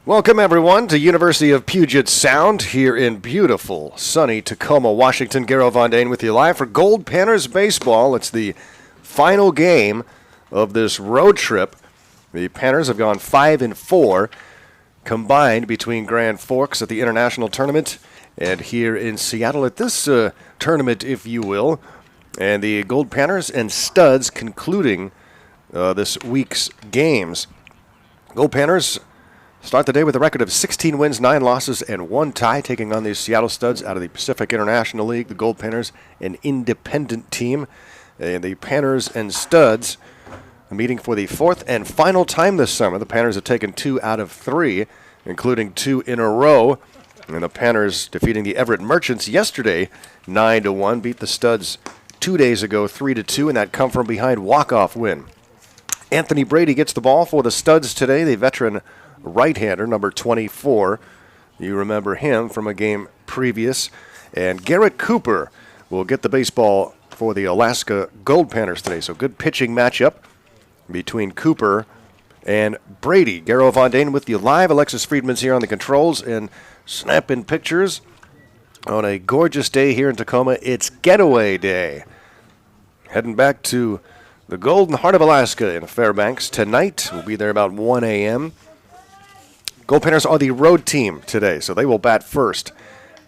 Welcome, everyone, to University of Puget Sound here in beautiful, sunny Tacoma, Washington. Garrett Von Dane with you live for Goldpanners Baseball. It's the final game of this road trip. The Panners have gone 5-4 combined between Grand Forks at the International Tournament and here in Seattle at this tournament, if you will. And the Goldpanners and Studs concluding this week's games. Goldpanners start the day with a record of 16 wins, 9 losses, and 1 tie, taking on the Seattle Studs out of the Pacific International League. The Goldpanners, an independent team. And the Panners and Studs, a meeting for the 4th and final time this summer. The Panners have taken 2 out of 3, including 2 in a row. And the Panners defeating the Everett Merchants yesterday, 9-1. Beat the Studs 2 days ago, 3-2, and that come-from-behind walk-off win. Anthony Brady gets the ball for the Studs today, the veteran right-hander, number 24. You remember him from a game previous. And Garrett Cooper will get the baseball for the Alaska Goldpanners today. So good pitching matchup between Cooper and Brady. Garrett Von Dane with you live. Alexis Friedman's here on the controls and snapping pictures on a gorgeous day here in Tacoma. It's Getaway Day. Heading back to the Golden Heart of Alaska in Fairbanks tonight. We'll be there about 1 a.m. Goldpanners are the road team today, so they will bat first.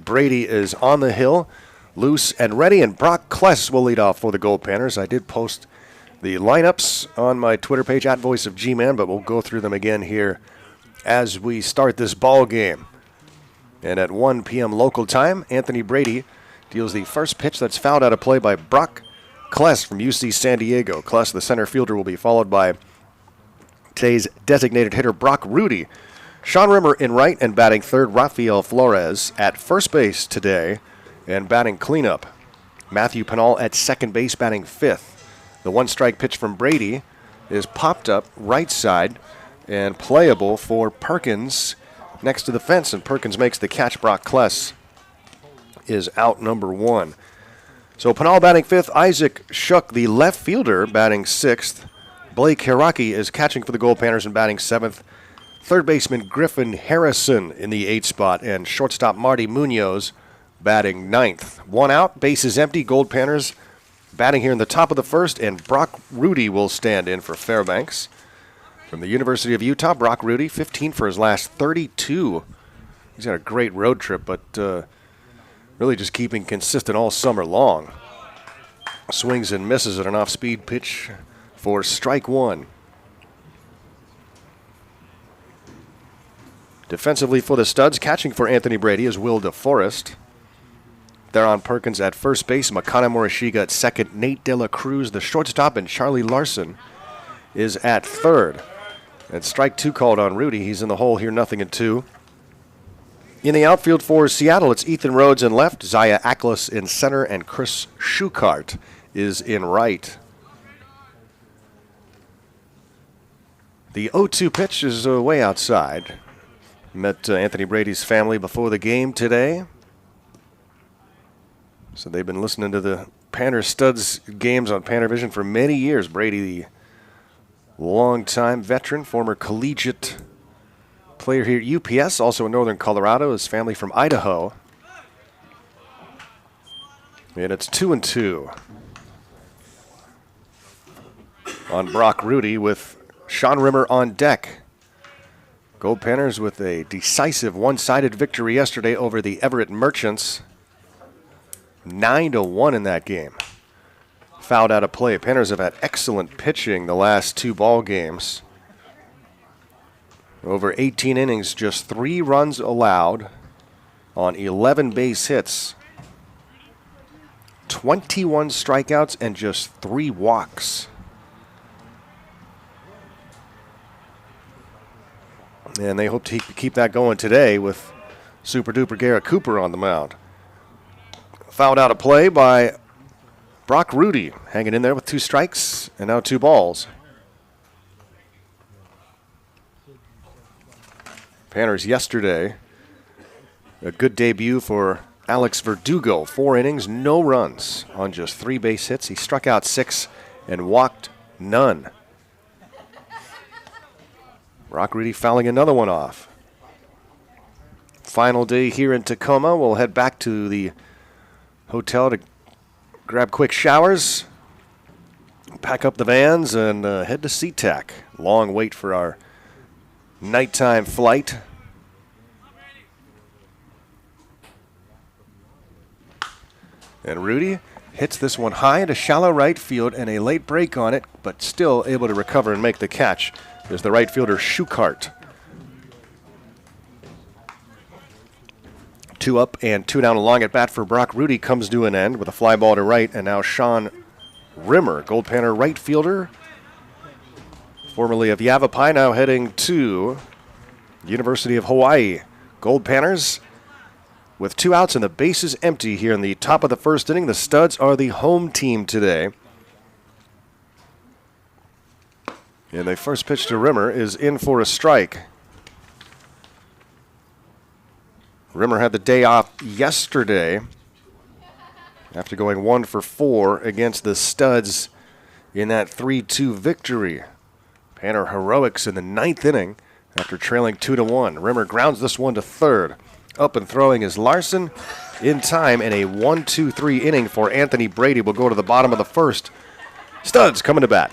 Brady is on the hill, loose and ready, and Brock Kless will lead off for the Goldpanners. I did post the lineups on my Twitter page, @VoiceOfGman, but we'll go through them again here as we start this ball game. And at 1 p.m. local time, Anthony Brady deals the first pitch that's fouled out of play by Brock Kless from UC San Diego. Kless, the center fielder, will be followed by today's designated hitter, Brock Rudy. Sean Rimmer in right and batting third, Rafael Flores at first base today and batting cleanup. Matthew Pinal at second base batting fifth. The one-strike pitch from Brady is popped up right side and playable for Perkins next to the fence, and Perkins makes the catch. Brock Kless is out number 1. So Pinal batting fifth, Isaac Shuck, the left fielder, batting sixth. Blake Hiraki is catching for the Goldpanners and batting seventh. Third baseman Griffin Harrison in the 8th spot, and shortstop Marty Munoz batting 9th. 1 out, bases empty. Goldpanners batting here in the top of the first, and Brock Rudy will stand in for Fairbanks. From the University of Utah, Brock Rudy, 15 for his last 32. He's had a great road trip, but really just keeping consistent all summer long. Swings and misses at an off-speed pitch for strike 1. Defensively for the Studs, catching for Anthony Brady is Will DeForest. Theron Perkins at first base, Makana Morishige at second, Nate De La Cruz, the shortstop, and Charlie Larson is at third. And strike 2 called on Rudy. He's in the hole here, 0-2. In the outfield for Seattle, it's Ethan Rhodes in left, Zaya Ackles in center, and Chris Schukart is in right. The 0-2 pitch is way outside. Met Anthony Brady's family before the game today. So they've been listening to the Panners Studs games on Pannervision for many years. Brady, the longtime veteran, former collegiate player here at UPS, also in northern Colorado. His family from Idaho. And it's 2-2 on Brock Rudy with Sean Rimmer on deck. Goldpanners with a decisive one-sided victory yesterday over the Everett Merchants. 9-1 in that game. Fouled out of play. Panners have had excellent pitching the last 2 ball games. Over 18 innings, just 3 runs allowed on 11 base hits. 21 strikeouts and just 3 walks. And they hope to keep that going today with super-duper Garrett Cooper on the mound. Fouled out of play by Brock Rudy, hanging in there with 2 strikes and now 2 balls. Panners yesterday, a good debut for Alex Verdugo. 4 innings, no runs on just 3 base hits. He struck out 6 and walked none. Brock Rudy fouling another one off. Final day here in Tacoma. We'll head back to the hotel to grab quick showers, pack up the vans, and head to SeaTac. Long wait for our nighttime flight. And Rudy hits this one high into shallow right field and a late break on it, but still able to recover and make the catch. There's the right fielder, Schukart. 2 up and 2 down along at bat for Brock. Rudy comes to an end with a fly ball to right, and now Sean Rimmer, Goldpanner right fielder, formerly of Yavapai, now heading to University of Hawaii. Goldpanners with 2 outs and the bases empty here in the top of the first inning. The Studs are the home team today. And the first pitch to Rimmer is in for a strike. Rimmer had the day off yesterday after going 1 for 4 against the Studs in that 3-2 victory. Panner heroics in the 9th inning after trailing 2-1. Rimmer grounds this one to third. Up and throwing is Larson in time, and a 1-2-3 inning for Anthony Brady will go to the bottom of the first. Studs coming to bat.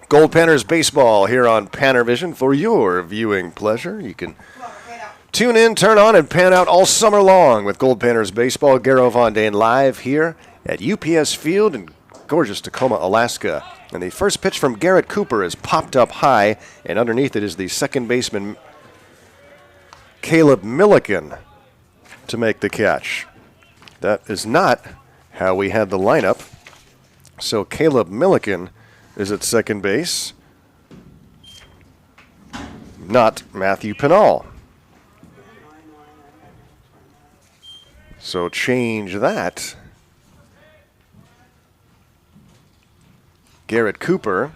Goldpanners baseball here on Panner Vision for your viewing pleasure. You can tune in, turn on, and pan out all summer long with Goldpanners baseball. Garrett Von Dane live here at UPS Field in gorgeous Tacoma, Alaska. And the first pitch from Garrett Cooper is popped up high, and underneath it is the second baseman, Caleb Milliken, to make the catch. That is not how we had the lineup. So Caleb Milliken is at second base, not Matthew Pinal. So change that. Garrett Cooper.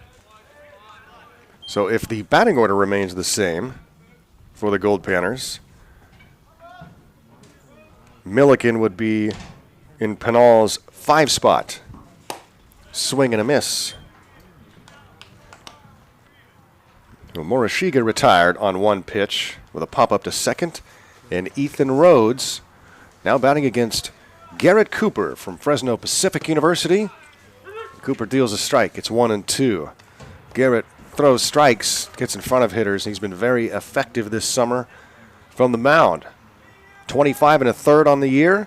So if the batting order remains the same for the Goldpanners, Milliken would be in Pinal's 5 spot. Swing and a miss. Well, Morishige retired on 1 pitch with a pop-up to second. And Ethan Rhodes now batting against Garrett Cooper from Fresno Pacific University. Cooper deals a strike. It's 1-2. Garrett throws strikes, gets in front of hitters. He's been very effective this summer from the mound. 25 1/3 on the year,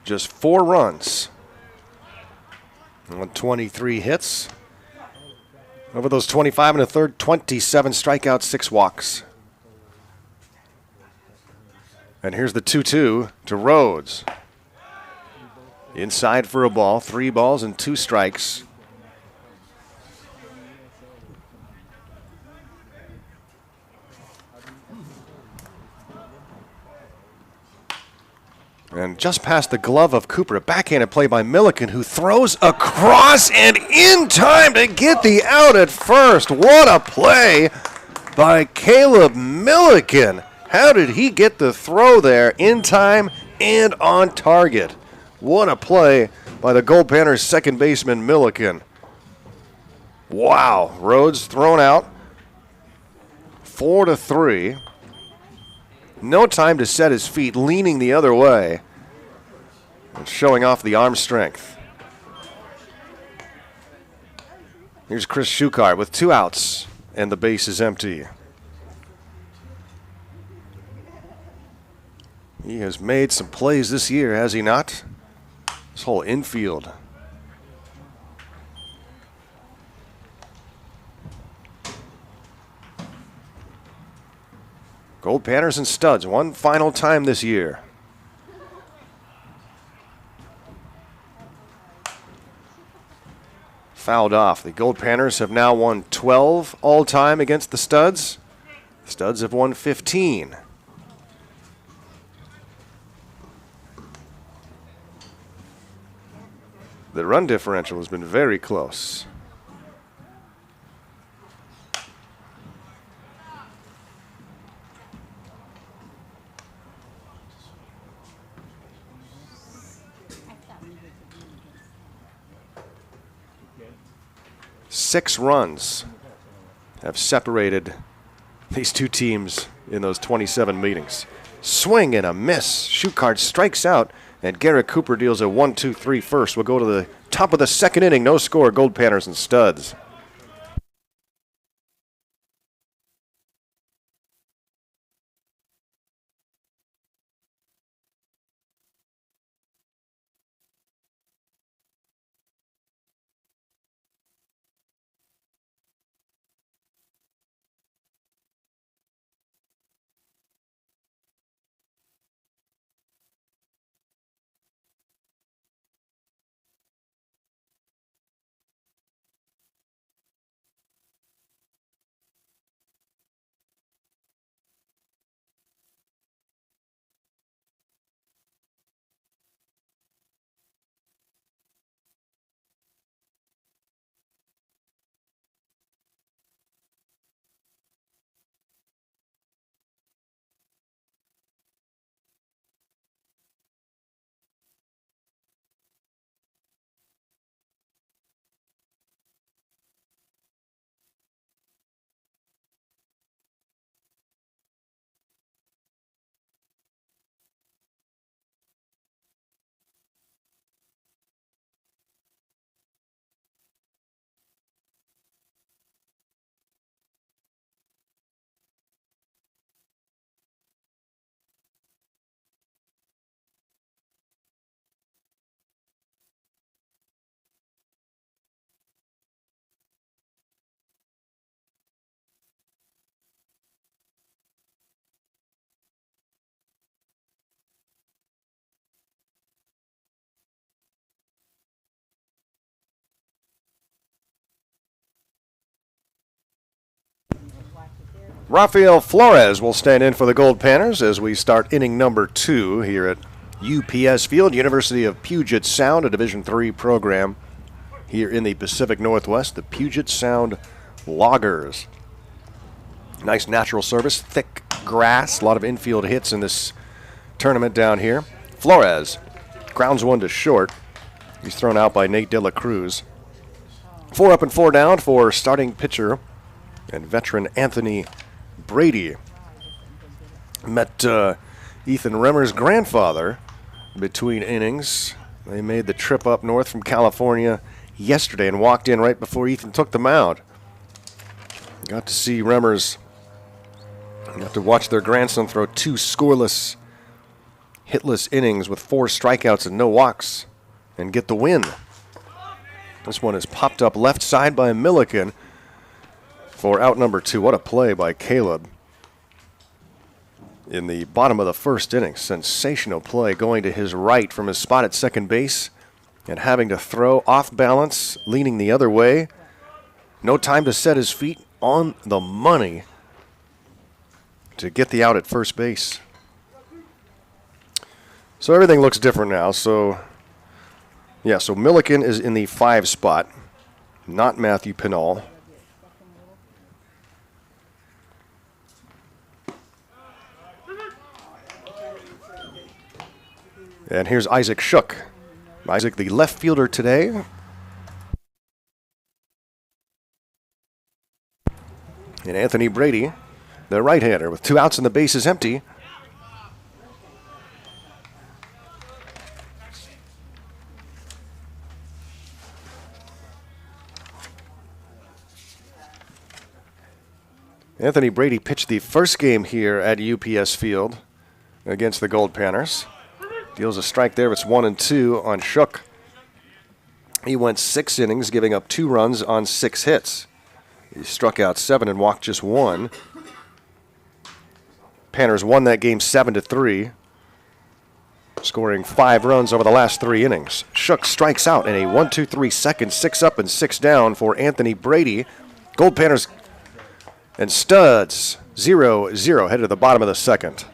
just 4 runs on 23 hits. Over those 25 and a third, 27 strikeouts, 6 walks. And here's the 2-2 to Rhodes. Inside for a ball, 3 balls and 2 strikes. And just past the glove of Cooper, a backhanded play by Milliken, who throws across and in time to get the out at first. What a play by Caleb Milliken. How did he get the throw there in time and on target? What a play by the Goldpanners second baseman Milliken. Wow, Rhodes thrown out. 4-3. No time to set his feet, leaning the other way and showing off the arm strength. Here's Chris Schuchart with 2 outs, and the base is empty. He has made some plays this year, has he not? This whole infield. Goldpanners and studs, one final time this year. Fouled off. The Goldpanners have now won 12 all-time against the studs. The studs have won 15. The run differential has been very close. Six runs have separated these two teams in those 27 meetings. Swing and a miss. Schuchart strikes out, and Garrett Cooper deals a 1-2-3 first. We'll go to the top of the second inning. No score, Goldpanners and studs. Rafael Flores will stand in for the Goldpanners as we start inning number 2 here at UPS Field, University of Puget Sound, a Division III program here in the Pacific Northwest, the Puget Sound Loggers. Nice natural surface, thick grass, a lot of infield hits in this tournament down here. Flores grounds one to short. He's thrown out by Nate De La Cruz. 4 up and 4 down for starting pitcher and veteran Anthony Brady. Met Ethan Remmer's grandfather between innings. They made the trip up north from California yesterday and walked in right before Ethan took the mound. Got to see Remmers, got to watch their grandson throw 2 scoreless, hitless innings with 4 strikeouts and no walks and get the win. This one is popped up left side by Milliken, for out number 2. What a play by Caleb in the bottom of the first inning. Sensational play, going to his right from his spot at second base and having to throw off balance, leaning the other way. No time to set his feet, on the money to get the out at first base. So everything looks different now. So Milliken is in the 5 spot, not Matthew Pinal. And here's Isaac Shook. Isaac, the left fielder today. And Anthony Brady, the right-hander, with 2 outs and the bases empty. Anthony Brady pitched the first game here at UPS Field against the Goldpanners. Deals a strike there. It's 1-2 on Shook. He went 6 innings, giving up 2 runs on 6 hits. He struck out 7 and walked just 1. Panners won that game 7-3, scoring 5 runs over the last 3 innings. Shook strikes out in a 1-2-3 second, 6 up and 6 down for Anthony Brady. Goldpanners and Studs 0-0 headed to the bottom of the second.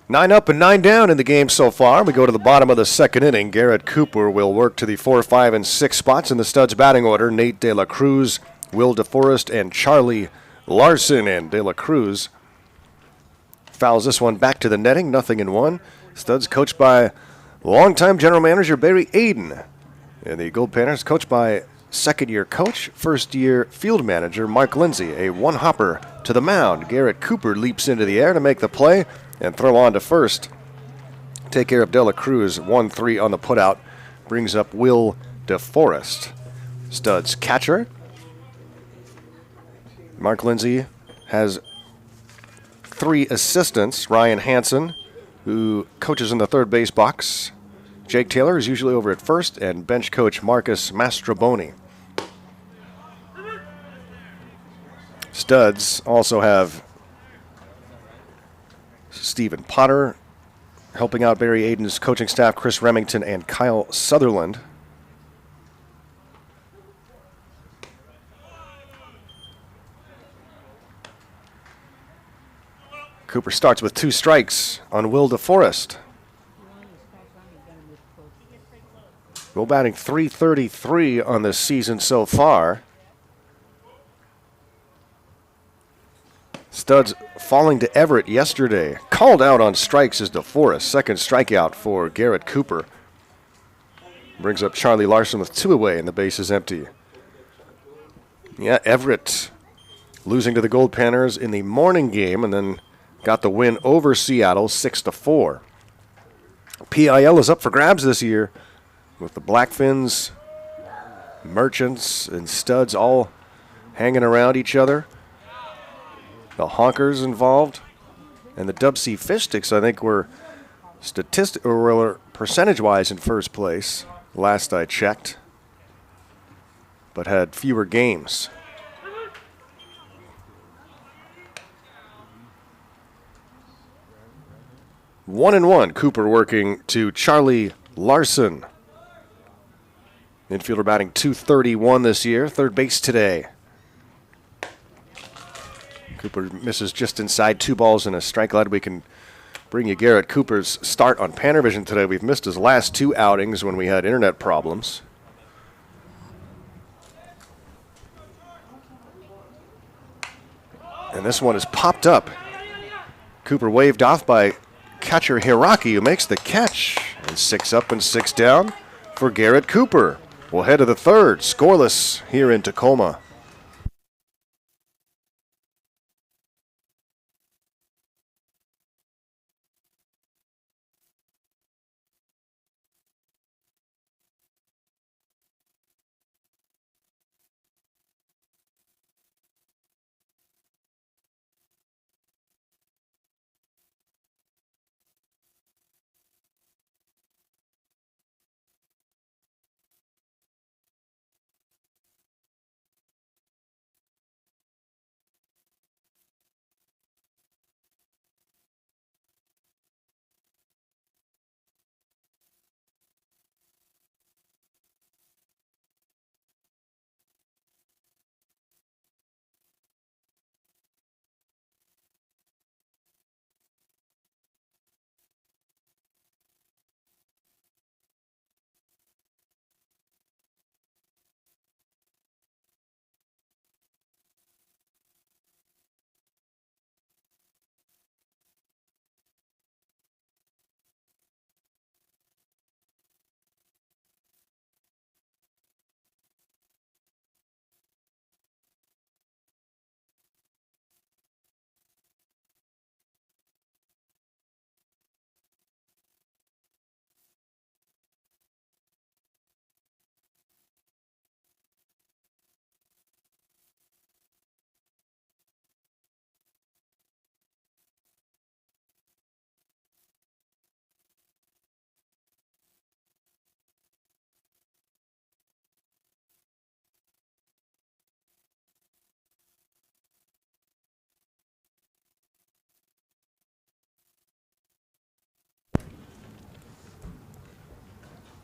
Nine up and 9 down in the game so far. We go to the bottom of the second inning. Garrett Cooper will work to the 4, 5, and 6 spots in the Studs batting order. Nate De La Cruz, Will DeForest, and Charlie Larson. And De La Cruz fouls this one back to the netting, 0-1. Studs coached by longtime general manager Barry Aiden. And the Goldpanners coached by second-year coach, first-year field manager Mark Lindsay. A one-hopper to the mound. Garrett Cooper leaps into the air to make the play and throw on to first. Take care of De La Cruz. 1-3 on the putout. Brings up Will DeForest. Studs catcher. Mark Lindsay has 3 assistants. Ryan Hansen, who coaches in the third base box. Jake Taylor is usually over at first, and bench coach Marcus Mastroboni. Studs also have Stephen Potter helping out Barry Aiden's coaching staff, Chris Remington and Kyle Sutherland. Cooper starts with 2 strikes on Will DeForest. Will batting .333 on this season so far. Studs falling to Everett yesterday. Called out on strikes is DeForest. Second strikeout for Garrett Cooper. Brings up Charlie Larson with 2 away and the base is empty. Yeah, Everett losing to the Goldpanners in the morning game and then got the win over Seattle 6-4. PIL is up for grabs this year with the Blackfins, Merchants, and Studs all hanging around each other. The Honkers involved. And the Dub C Fish Sticks, I think, were percentage-wise in first place, last I checked, but had fewer games. One and one, Cooper working to Charlie Larson. Infielder batting .231 this year, third base today. Cooper misses just inside 2 balls and a strike. Glad we can bring you Garrett Cooper's start on Panavision today. We've missed his last 2 outings when we had internet problems. And this one is popped up. Cooper waved off by catcher Hiraki, who makes the catch. And 6 up and 6 down for Garrett Cooper. We'll head to the third, scoreless here in Tacoma.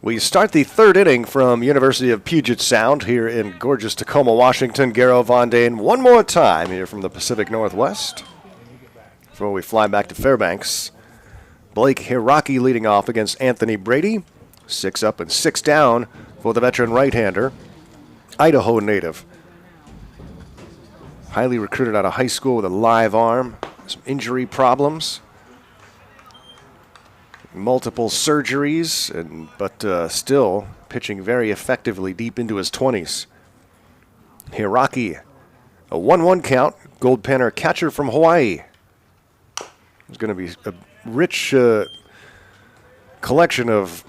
We start the third inning from University of Puget Sound here in gorgeous Tacoma, Washington. Garrett Von Dane one more time here from the Pacific Northwest before we fly back to Fairbanks. Blake Hiraki leading off against Anthony Brady. 6 up and 6 down for the veteran right-hander, Idaho native. Highly recruited out of high school with a live arm, some injury problems. Multiple surgeries, but still pitching very effectively deep into his 20s. Hiraki, a 1-1 count, Goldpanner catcher from Hawaii. There's going to be a rich collection of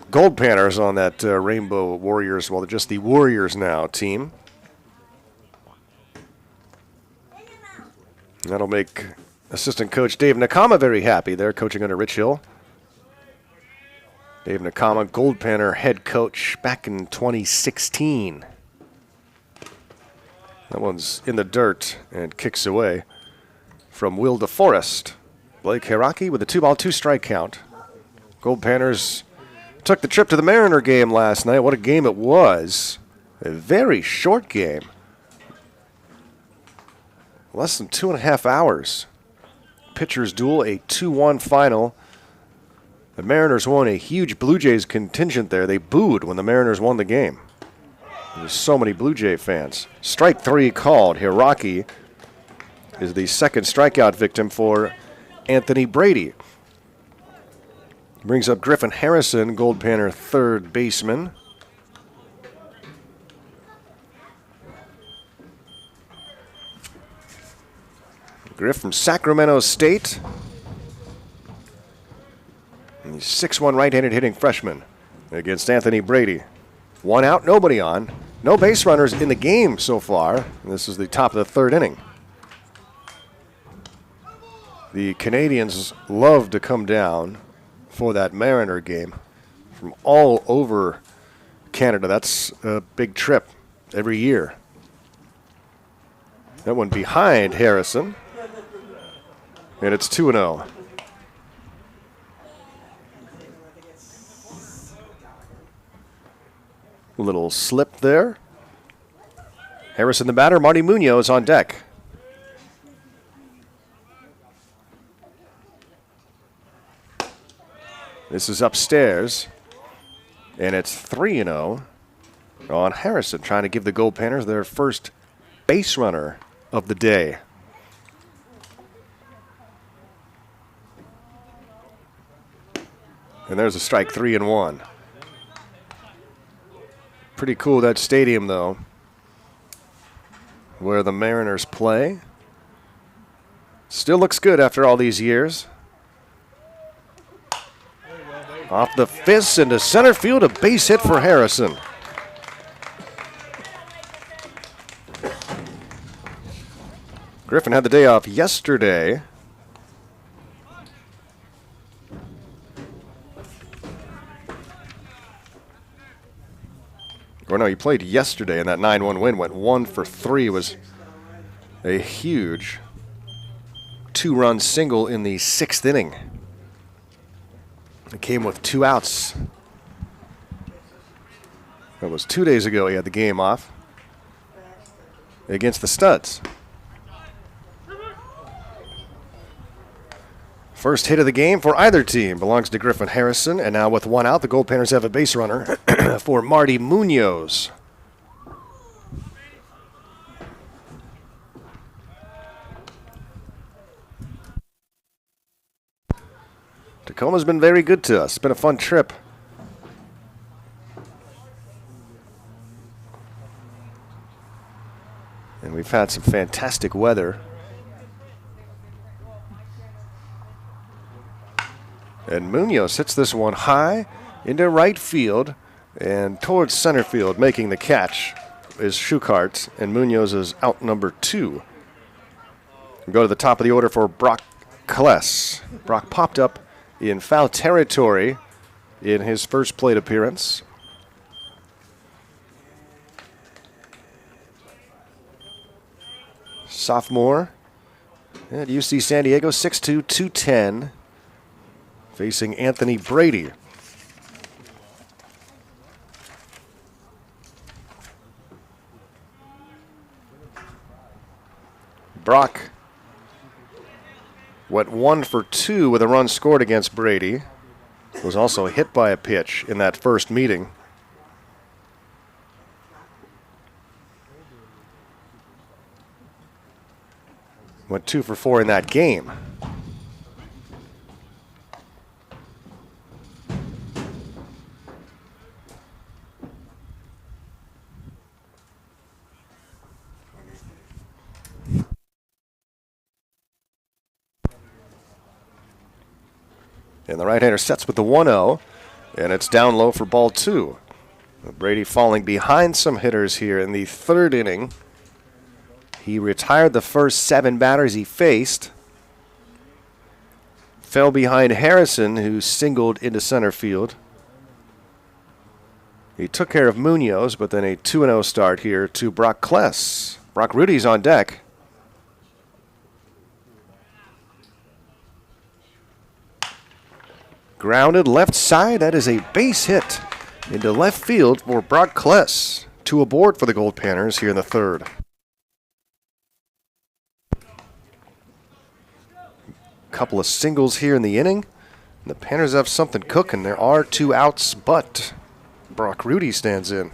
Goldpanners on that Rainbow Warriors, well, just the Warriors now team. That'll make assistant coach Dave Nakama very happy. They're coaching under Rich Hill. Dave Nakama, Goldpanner head coach back in 2016. That one's in the dirt and kicks away from Will DeForest. Blake Hiraki with a 2-ball, 2-strike count. Goldpanners took the trip to the Mariner game last night. What a game it was. A very short game. Less than 2.5 hours. Pitchers duel, a 2-1 final. The Mariners won, a huge Blue Jays contingent there. They booed when the Mariners won the game. There's so many Blue Jay fans. Strike 3 called. Hiraki is the second strikeout victim for Anthony Brady. Brings up Griffin Harrison, Goldpanner third baseman. Griff from Sacramento State. And he's 6'1" right-handed hitting freshman against Anthony Brady. 1 out, nobody on. No base runners in the game so far. This is the top of the 3rd inning. The Canadians love to come down for that Mariner game from all over Canada. That's a big trip every year. That one behind Harrison. And it's 2-0. A little slip there. Harrison the batter, Marty Munoz on deck. This is upstairs, and it's 3-0 on Harrison, trying to give the Goldpanners their first base runner of the day. And there's a strike, 3-1. Pretty cool, that stadium, though, where the Mariners play. Still looks good after all these years. Off the fist into center field, a base hit for Harrison. Griffin had the day off yesterday. Or no, he played yesterday, and that 9-1 win went 1 for 3. Was a huge 2-run single in the 6th inning. It came with 2 outs. That was 2 days ago he had the game off against the Studs. First hit of the game for either team belongs to Griffin Harrison, and now with 1 out, the Goldpanners have a base runner for Marty Munoz. Tacoma's been very good to us. It's been a fun trip. And we've had some fantastic weather. And Munoz hits this one high into right field and towards center field. Making the catch is Schuchart, and Munoz is out number 2. We go to the top of the order for Brock Kless. Brock popped up in foul territory in his first plate appearance. Sophomore at UC San Diego, 6'2", 210, facing Anthony Brady. Brock went 1 for 2 with a run scored against Brady. Was also hit by a pitch in that first meeting. Went 2 for 4 in that game. And the right-hander sets with the 1-0, and it's down low for ball 2. Brady falling behind some hitters here in the 3rd inning. He retired the first 7 batters he faced. Fell behind Harrison, who singled into center field. He took care of Munoz, but then a 2-0 start here to Brock Kless. Brock Rudy's on deck. Grounded left side. That is a base hit into left field for Brock Kless. 2 aboard for the Goldpanners here in the 3rd. Couple of singles here in the inning. And the Panners have something cooking. There are 2 outs, but Brock Rudy stands in.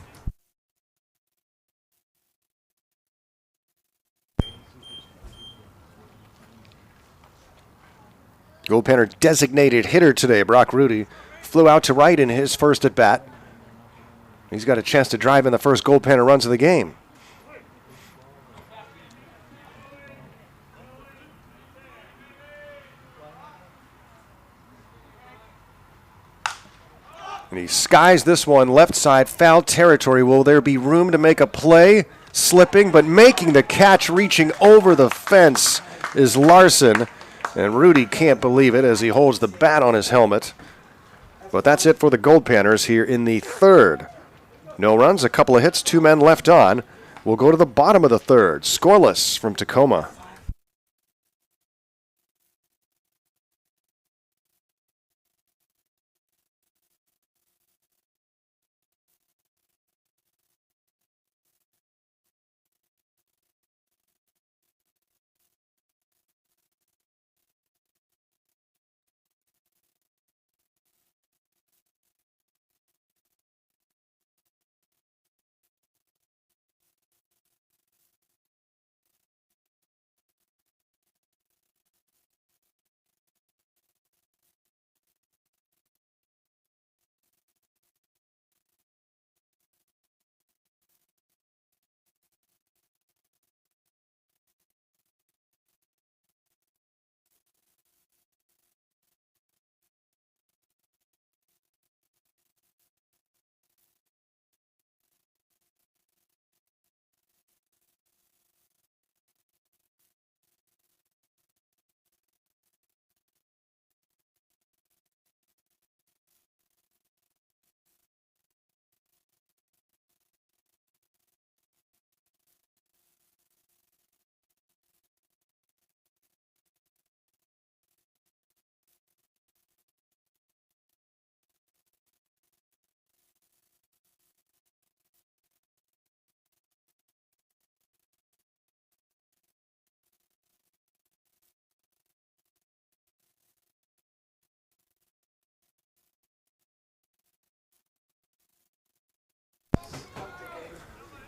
Goldpanner designated hitter today, Brock Rudy, flew out to right in his first at bat. He's got a chance to drive in the first Goldpanner runs of the game. And he skies this one left side, foul territory. Will there be room to make a play? Slipping, but making the catch, reaching over the fence is Larson. And Rudy can't believe it as he holds the bat on his helmet. But that's it for the Goldpanners here in the third. No runs, a couple of hits, 2 men left on. We'll go to the bottom of the third. Scoreless from Tacoma.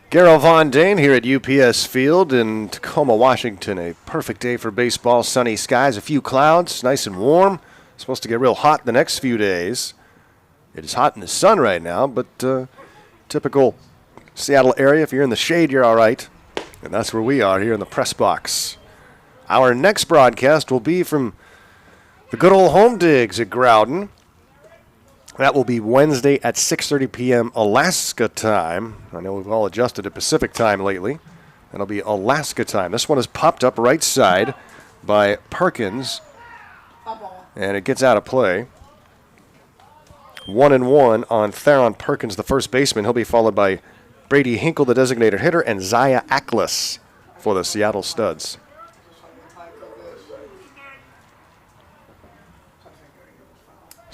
Garrett Von Dane here at UPS Field in Tacoma, Washington. A perfect day for baseball. Sunny skies, a few clouds, nice and warm. Supposed to get real hot the next few days. It is hot in the sun right now, but typical Seattle area. If you're in the shade, you're all right. And that's where we are here in the press box. Our next broadcast will be from the good old home digs at Groudon. That will be Wednesday at 6:30 p.m. Alaska time. I know we've all adjusted to Pacific time lately. That'll be Alaska time. This one is popped up right side by Perkins, and it gets out of play. 1-1 on Theron Perkins, the first baseman. He'll be followed by Brady Hinkle, the designated hitter, and Zaya Ackles for the Seattle Studs.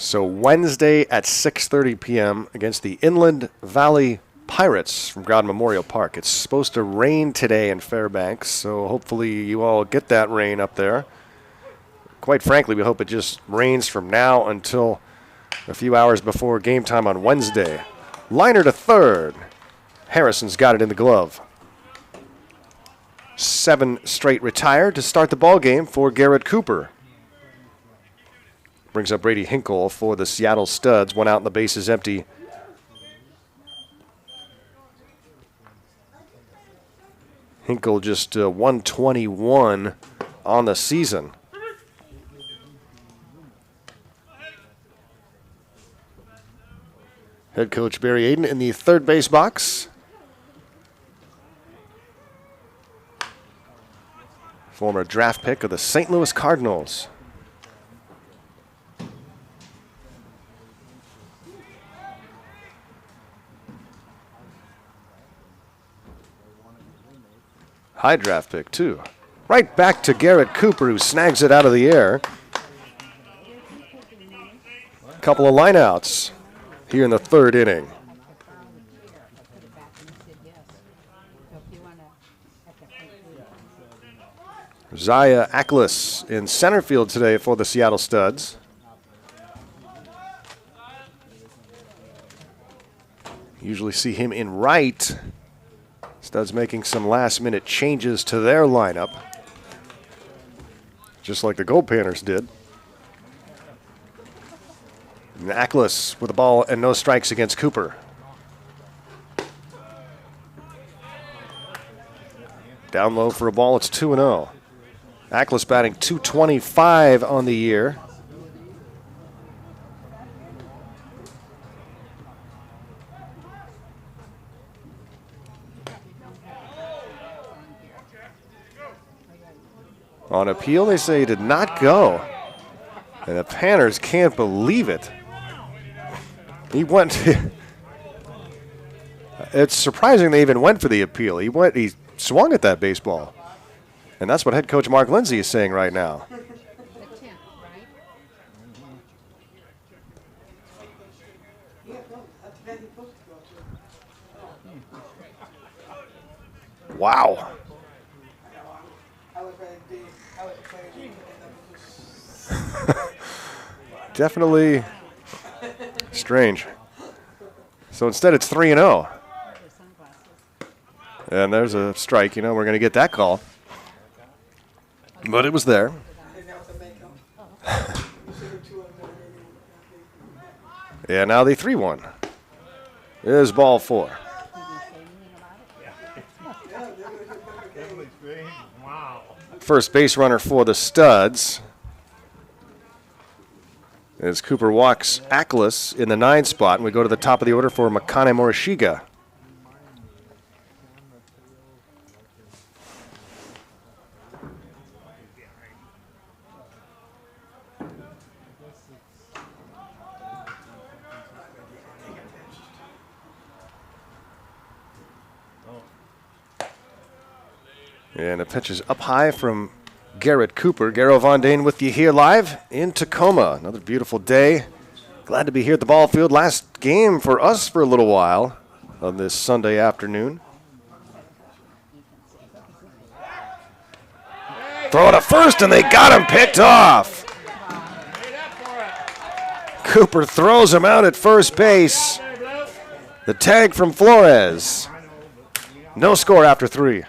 So Wednesday at 6:30 p.m. against the Inland Valley Pirates from Groudon Memorial Park. It's supposed to rain today in Fairbanks, so hopefully you all get that rain up there. Quite frankly, we hope it just rains from now until a few hours before game time on Wednesday. Liner to third. Harrison's got it in the glove. 7 straight retired to start the ball game for Garrett Cooper. Brings up Brady Hinkle for the Seattle Studs. 1 out and the base is empty. Hinkle just 121 on the season. Head coach Barry Aiden in the third base box. Former draft pick of the St. Louis Cardinals. High draft pick, too. Right back to Garrett Cooper, who snags it out of the air. Couple of lineouts here in the third inning. Zaya Ackles in center field today for the Seattle Studs. Usually see him in right. Studs making some last-minute changes to their lineup, just like the Goldpanners did. And Ackles with the ball and no strikes against Cooper. Down low for a ball, it's 2-0. Ackles batting .225 on the year. On appeal, they say he did not go. And the Panners can't believe it. He went. It's surprising they even went for the appeal. He swung at that baseball. And that's what head coach Mark Lindsay is saying right now. Wow. Definitely strange. So instead it's 3-0. And there's a strike. We're going to get that call. But it was there. Yeah, now the 3-1. Is ball 4. First base runner for the Studs. As Cooper walks Ackles in the 9 spot, and we go to the top of the order for Makane Morishige. And the pitch is up high from Garrett Cooper. Garrett Von Dane with you here live in Tacoma. Another beautiful day. Glad to be here at the ball field. Last game for us for a little while on this Sunday afternoon. Throw to first, and they got him picked off. Cooper throws him out at first base. The tag from Flores. No score after 3.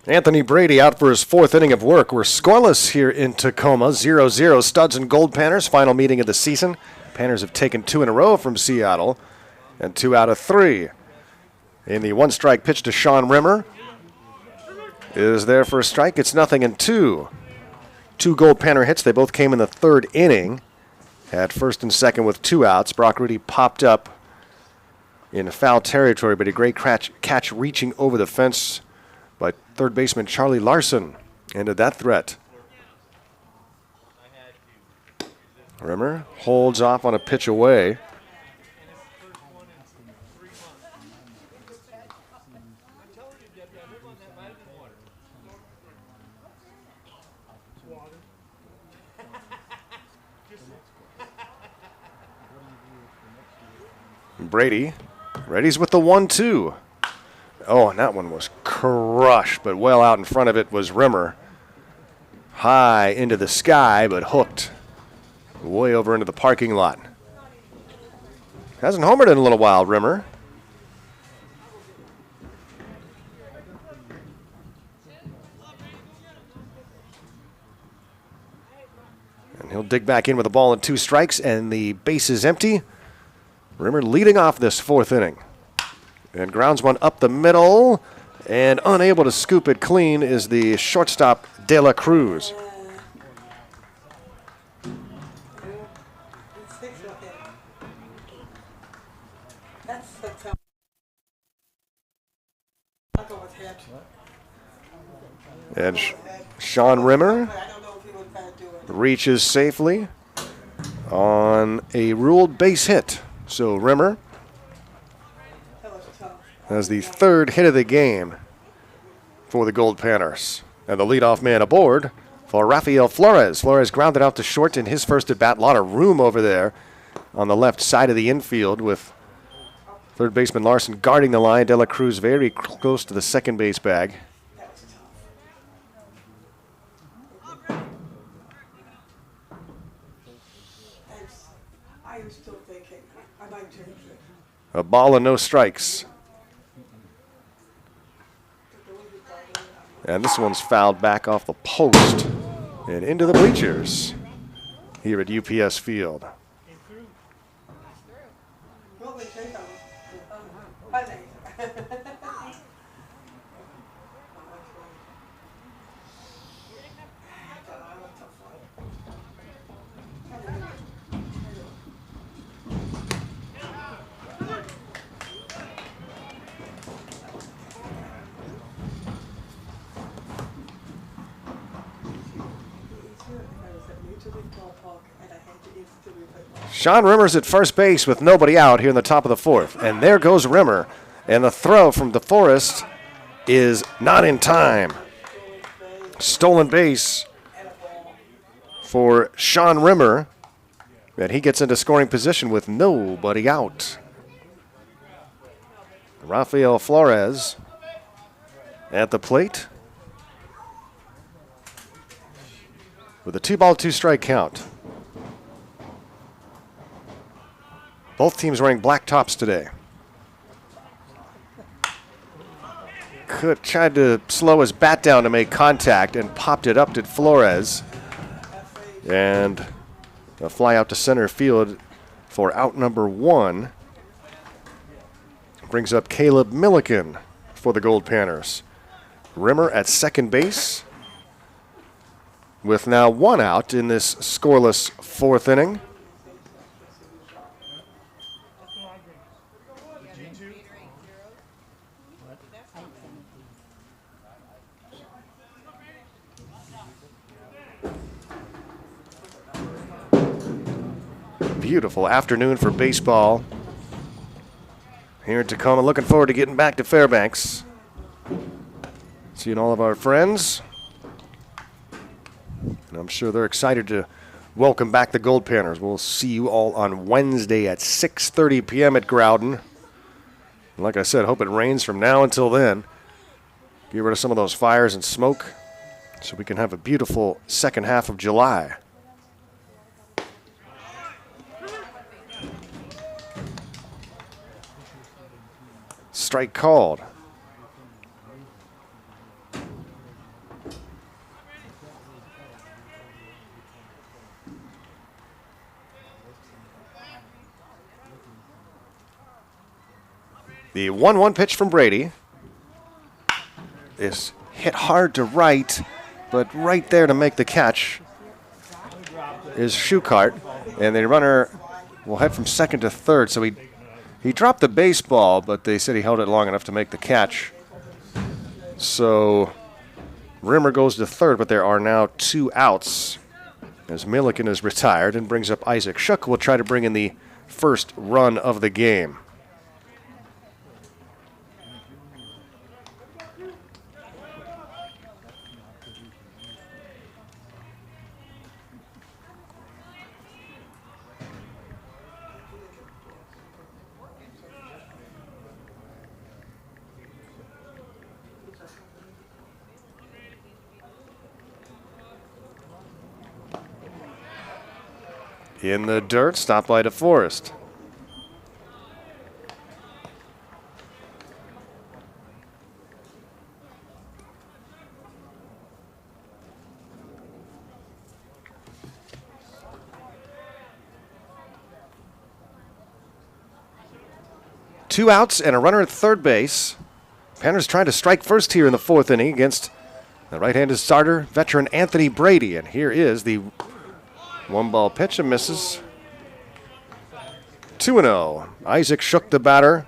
Anthony Brady out for his 4th inning of work. We're scoreless here in Tacoma, 0-0. Studs and Goldpanners, final meeting of the season. Panners have taken 2 in a row from Seattle, and 2 out of 3. In the 1-strike pitch to Sean Rimmer. Is there for a strike. It's 0-2. 2 Goldpanner hits. They both came in the 3rd inning. At first and second with 2 outs. Brock Rudy popped up in foul territory, but a great catch reaching over the fence by third baseman Charlie Larson ended that threat. Rimmer holds off on a pitch away. Brady Brady's with the 1-2. Oh, and that one was crushed, but well out in front of it was Rimmer. High into the sky, but hooked way over into the parking lot. Hasn't homered in a little while, Rimmer. And he'll dig back in with the ball and 2 strikes, and the base is empty. Rimmer leading off this 4th inning. And grounds one up the middle, and unable to scoop it clean is the shortstop, De La Cruz. And Sean Rimmer reaches safely on a ruled base hit. So Rimmer has the 3rd hit of the game for the Goldpanners. And the leadoff man aboard for Rafael Flores. Flores grounded out to short in his first at bat. A lot of room over there on the left side of the infield with third baseman Larson guarding the line. De La Cruz very close to the second base bag. A ball and no strikes. And this one's fouled back off the post and into the bleachers here at UPS Field. Sean Rimmer's at first base with nobody out here in the top of the 4th. And there goes Rimmer. And the throw from DeForest is not in time. Stolen base for Sean Rimmer. And he gets into scoring position with nobody out. Rafael Flores at the plate with a 2-ball, 2-strike count. Both teams wearing black tops today. Tried to slow his bat down to make contact and popped it up to Flores. And a fly out to center field for out number 1. Brings up Caleb Milliken for the Goldpanners. Rimmer at second base with now 1 out in this scoreless 4th inning. Beautiful afternoon for baseball here in Tacoma. Looking forward to getting back to Fairbanks. Seeing all of our friends. And I'm sure they're excited to welcome back the Goldpanners. We'll see you all on Wednesday at 6:30 p.m. at Groudon. And like I said, hope it rains from now until then. Get rid of some of those fires and smoke so we can have a beautiful second half of July. Strike called. The 1-1 pitch from Brady is hit hard to right, but right there to make the catch is Schuchart, and the runner will head from second to third, so he dropped the baseball, but they said he held it long enough to make the catch. So Rimmer goes to third, but there are now 2 outs as Milliken is retired and brings up Isaac Schuch, who will try to bring in the first run of the game. in the dirt, stopped by DeForest. Two outs and a runner at third base. Panners trying to strike first here in the fourth inning against the right-handed starter, veteran Anthony Brady. And here is the one-ball pitch and misses. 2-0. Isaac Shook, the batter.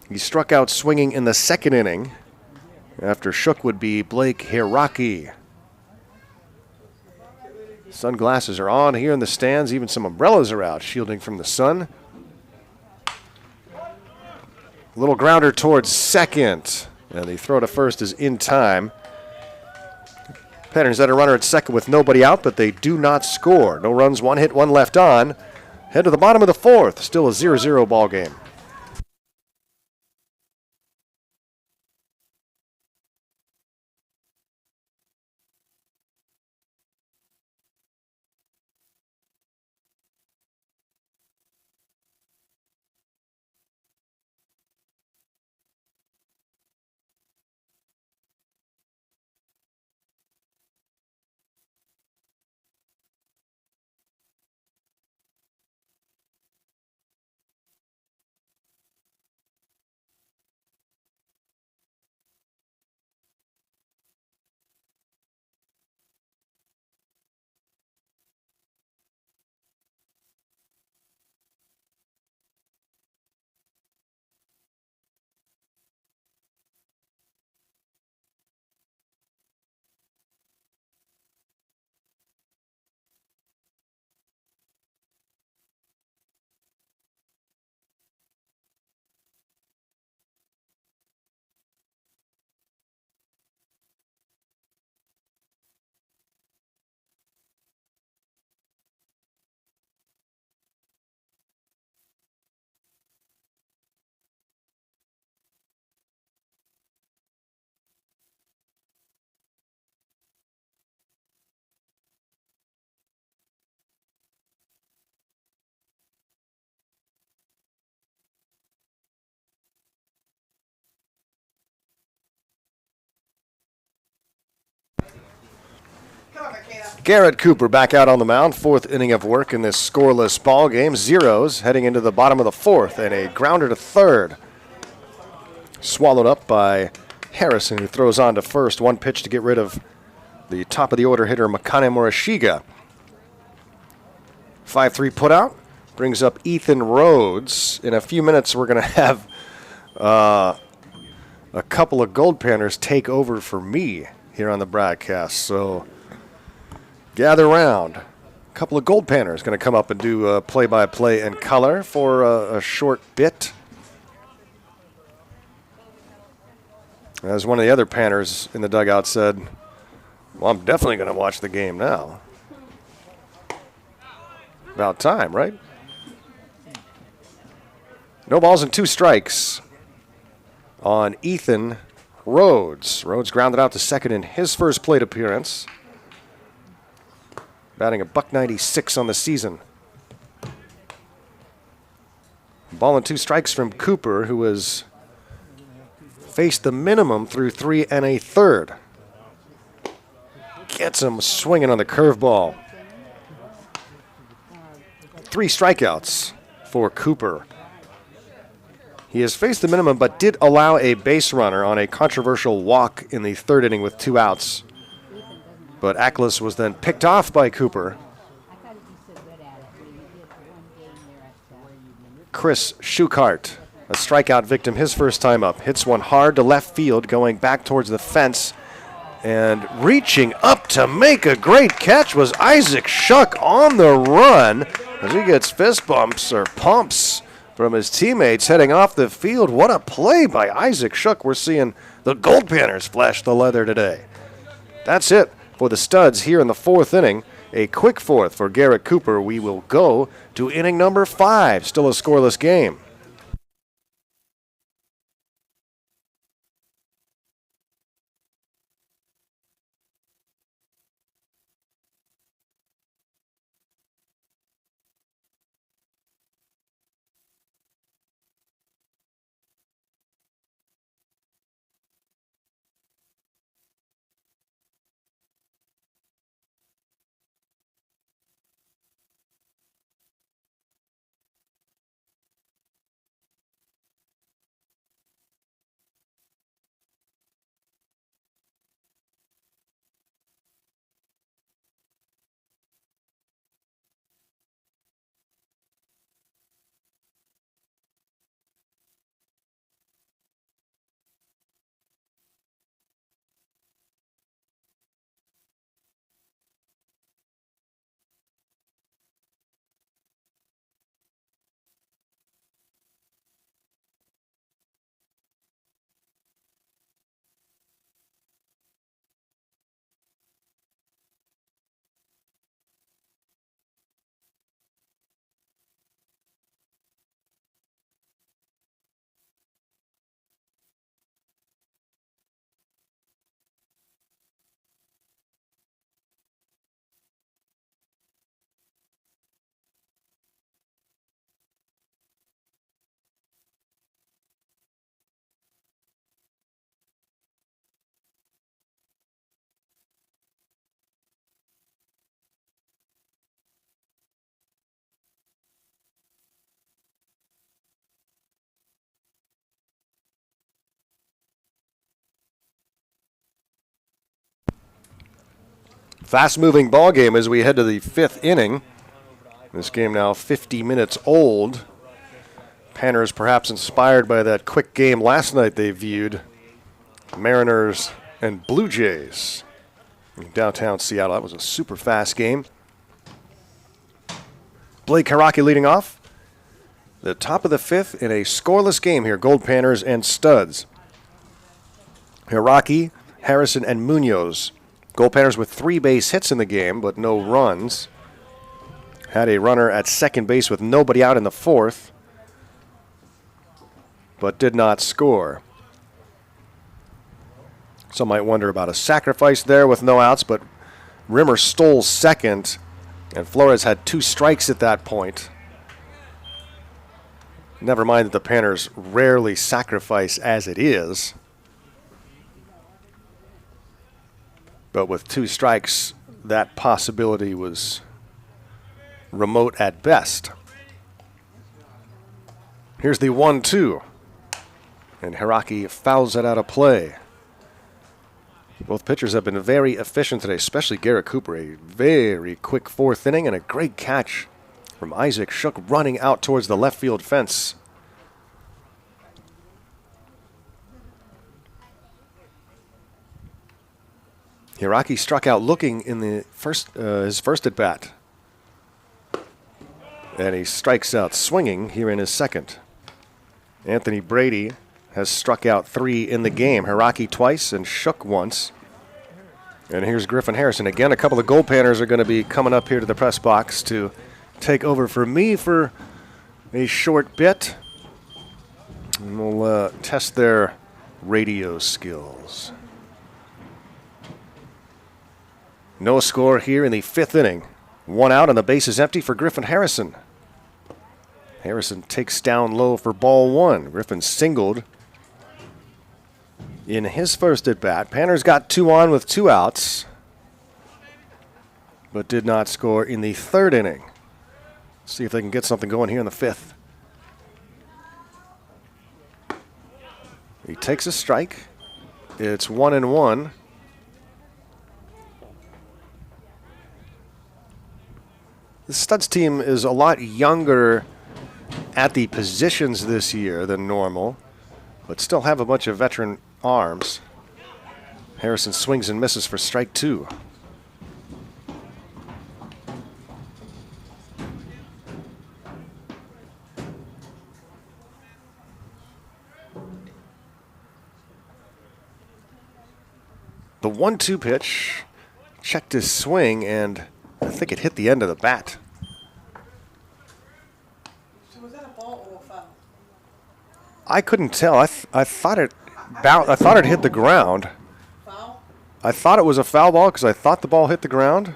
He struck out swinging in the second inning. After Shook would be Blake Hiraki. Sunglasses are on here in the stands. Even some umbrellas are out, shielding from the sun. Little grounder towards second. And the throw to first is in time. Panners had a runner at second with nobody out, but they do not score. No runs, one hit, one left on. Head to the bottom of the fourth. Still a 0-0 ball game. Garrett Cooper back out on the mound. Fourth inning of work in this scoreless ball game. Zeros heading into the bottom of the fourth, and a grounder to third. Swallowed up by Harrison, who throws on to first. One pitch to get rid of the top of the order hitter, Makane Morishige. 5-3 putout brings up Ethan Rhodes. In a few minutes, we're going to have a couple of Goldpanners take over for me here on the broadcast. So gather round. A couple of Goldpanners going to come up and do play-by-play in color for a short bit. As one of the other Panners in the dugout said, well, I'm definitely going to watch the game now. About time, right? No balls and two strikes on Ethan Rhodes. Rhodes grounded out to second in his first plate appearance. Batting a .196 on the season. Ball and two strikes from Cooper, who has faced the minimum through 3 1/3. Gets him swinging on the curveball. 3 strikeouts for Cooper. He has faced the minimum but did allow a base runner on a controversial walk in the third inning with 2 outs. But Ackles was then picked off by Cooper. Chris Schuchart, a strikeout victim his first time up, hits one hard to left field going back towards the fence. And reaching up to make a great catch was Isaac Shook on the run as he gets fist bumps or pumps from his teammates heading off the field. What a play by Isaac Shook. We're seeing the Goldpanners flash the leather today. That's it for the studs here in the fourth inning. A quick fourth for Garrett Cooper. We will go to inning number 5. Still a scoreless game. Fast-moving ball game as we head to the 5th inning. This game now 50 minutes old. Panners perhaps inspired by that quick game last night they viewed. Mariners and Blue Jays in downtown Seattle. That was a super fast game. Blake Hiraki leading off. The top of the 5th in a scoreless game here. Goldpanners and Studs. Hiraki, Harrison, and Munoz. Goldpanners with 3 base hits in the game, but no runs. Had a runner at second base with nobody out in the 4th, but did not score. Some might wonder about a sacrifice there with no outs, but Rimmer stole second, and Flores had 2 strikes at that point. Never mind that the Panners rarely sacrifice as it is. But with 2 strikes, that possibility was remote at best. Here's the 1-2. And Hiraki fouls it out of play. Both pitchers have been very efficient today, especially Garrett Cooper. A very quick 4th inning and a great catch from Isaac Shook running out towards the left field fence. Hiraki struck out looking in the his first at bat. And he strikes out swinging here in his second. Anthony Brady has struck out 3 in the game. Hiraki twice and Shook once. And here's Griffin Harrison. Again, a couple of Goldpanners are going to be coming up here to the press box to take over for me for a short bit. And we'll test their radio skills. No score here in the 5th inning. 1 out and the base is empty for Griffin Harrison. Harrison takes down low for ball 1. Griffin singled in his first at bat. Panners got 2 on with 2 outs, but did not score in the 3rd inning. See if they can get something going here in the 5th. He takes a strike. It's 1-1. The Studs team is a lot younger at the positions this year than normal, but still have a bunch of veteran arms. Harrison swings and misses for strike 2. The 1-2 pitch checked his swing, and I think it hit the end of the bat. So was that a ball or a foul? I couldn't tell. I thought it hit the ground. Foul? I thought it was a foul ball because I thought the ball hit the ground.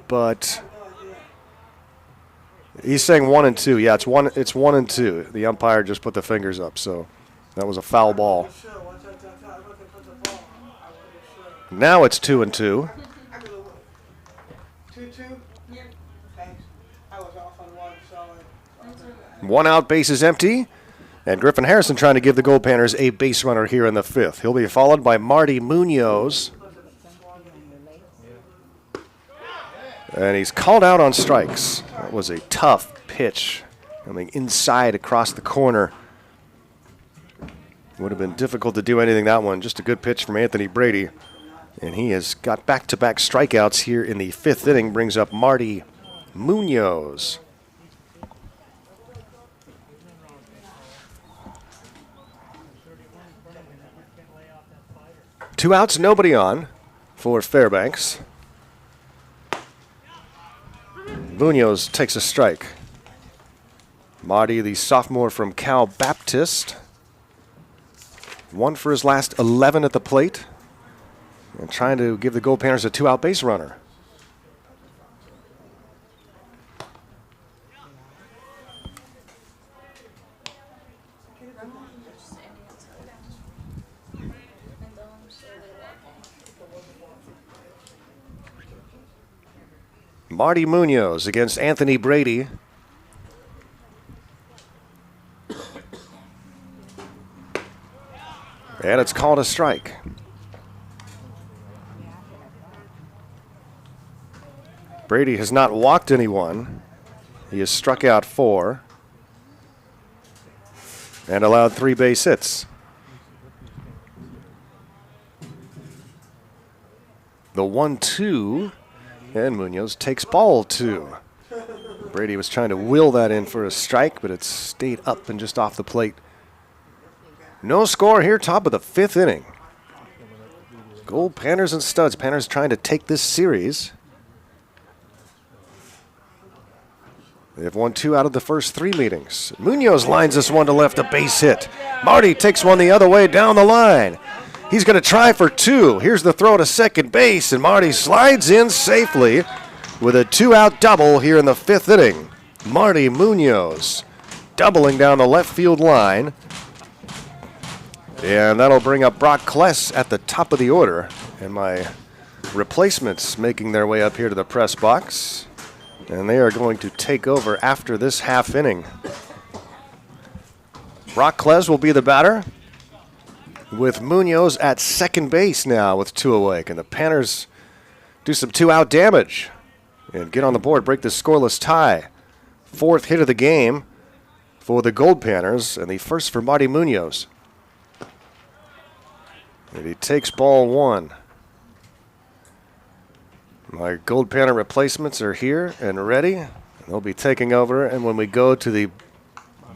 But he's saying 1 and 2. Yeah, it's 1 and 2. The umpire just put the fingers up, so that was a foul ball. Now it's 2 and 2. 2-2? Yeah. Thanks. I was off on 1, so 1 out, base is empty. And Griffin Harrison trying to give the Goldpanners a base runner here in the 5th. He'll be followed by Marty Munoz. And he's called out on strikes. That was a tough pitch coming inside across the corner. Would have been difficult to do anything that one. Just a good pitch from Anthony Brady. And he has got back-to-back strikeouts here in the 5th inning. Brings up Marty Munoz. Two outs, nobody on for Fairbanks. Munoz takes a strike. Marty, the sophomore from Cal Baptist. 1 for his last 11 at the plate. And trying to give the Goldpanners a 2-out base runner. Marty Munoz against Anthony Brady. And it's called a strike. Brady has not walked anyone. He has struck out 4 and allowed 3 base hits. The 1-2, and Munoz takes ball 2. Brady was trying to will that in for a strike, but it stayed up and just off the plate. No score here, top of the 5th inning. Goldpanners and Studs. Panners trying to take this series. They've won 2 out of the first 3 meetings. Munoz lines this one to left, a base hit. Marty takes one the other way down the line. He's going to try for 2. Here's the throw to second base, and Marty slides in safely with a 2-out double here in the 5th inning. Marty Munoz doubling down the left field line. And that'll bring up Brock Kless at the top of the order. And my replacements making their way up here to the press box. And they are going to take over after this half inning. Brock Kless will be the batter, with Munoz at second base now with 2 away. Can the Panners do some 2-out damage and get on the board, break the scoreless tie? 4th hit of the game for the Goldpanners, and the first for Marty Munoz. And he takes ball 1. My Goldpanner replacements are here and ready. And they'll be taking over. And when we go to the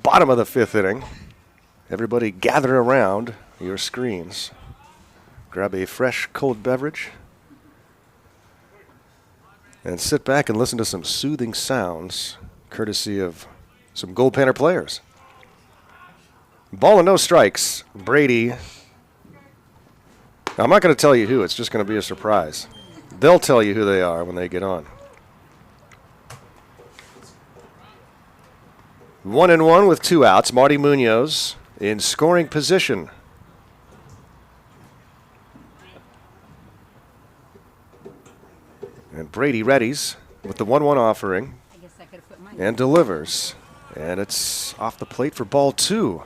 bottom of the 5th inning, everybody gather around your screens. Grab a fresh cold beverage and sit back and listen to some soothing sounds courtesy of some Goldpanner players. Ball and no strikes. Brady. Now, I'm not going to tell you who. It's just going to be a surprise. They'll tell you who they are when they get on. 1-1 with 2 outs. Marty Munoz in scoring position. And Brady readies with the 1-1 offering and delivers. And it's off the plate for ball 2.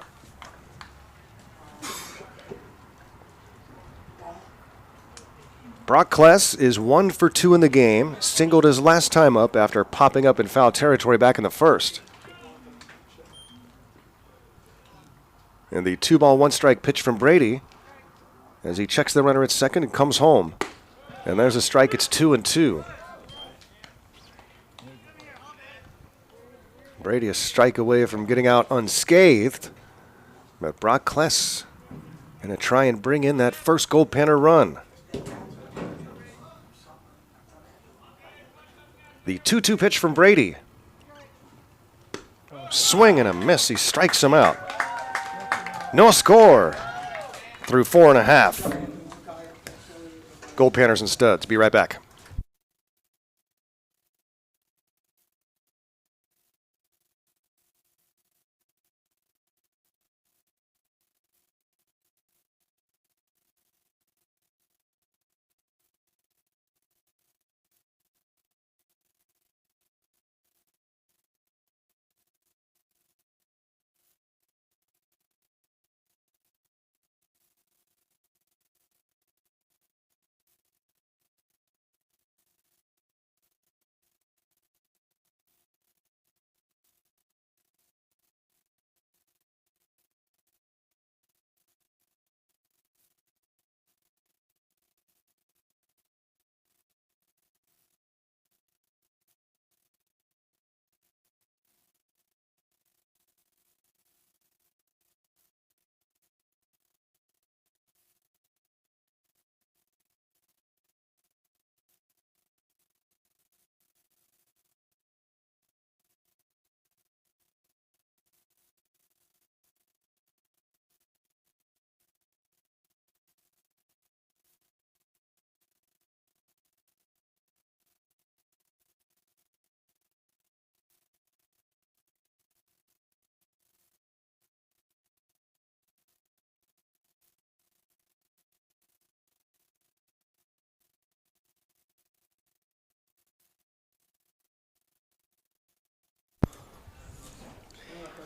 Brock Kless is 1 for 2 in the game. Singled his last time up after popping up in foul territory back in the 1st. And the 2-ball, 1-strike pitch from Brady as he checks the runner at second and comes home. And there's a strike. It's 2-2. Brady a strike away from getting out unscathed. But Brock Kless going to try and bring in that first Goldpanner run. The 2-2 pitch from Brady. Swing and a miss. He strikes him out. No score through 4.5. Goldpanners and Studs. Be right back.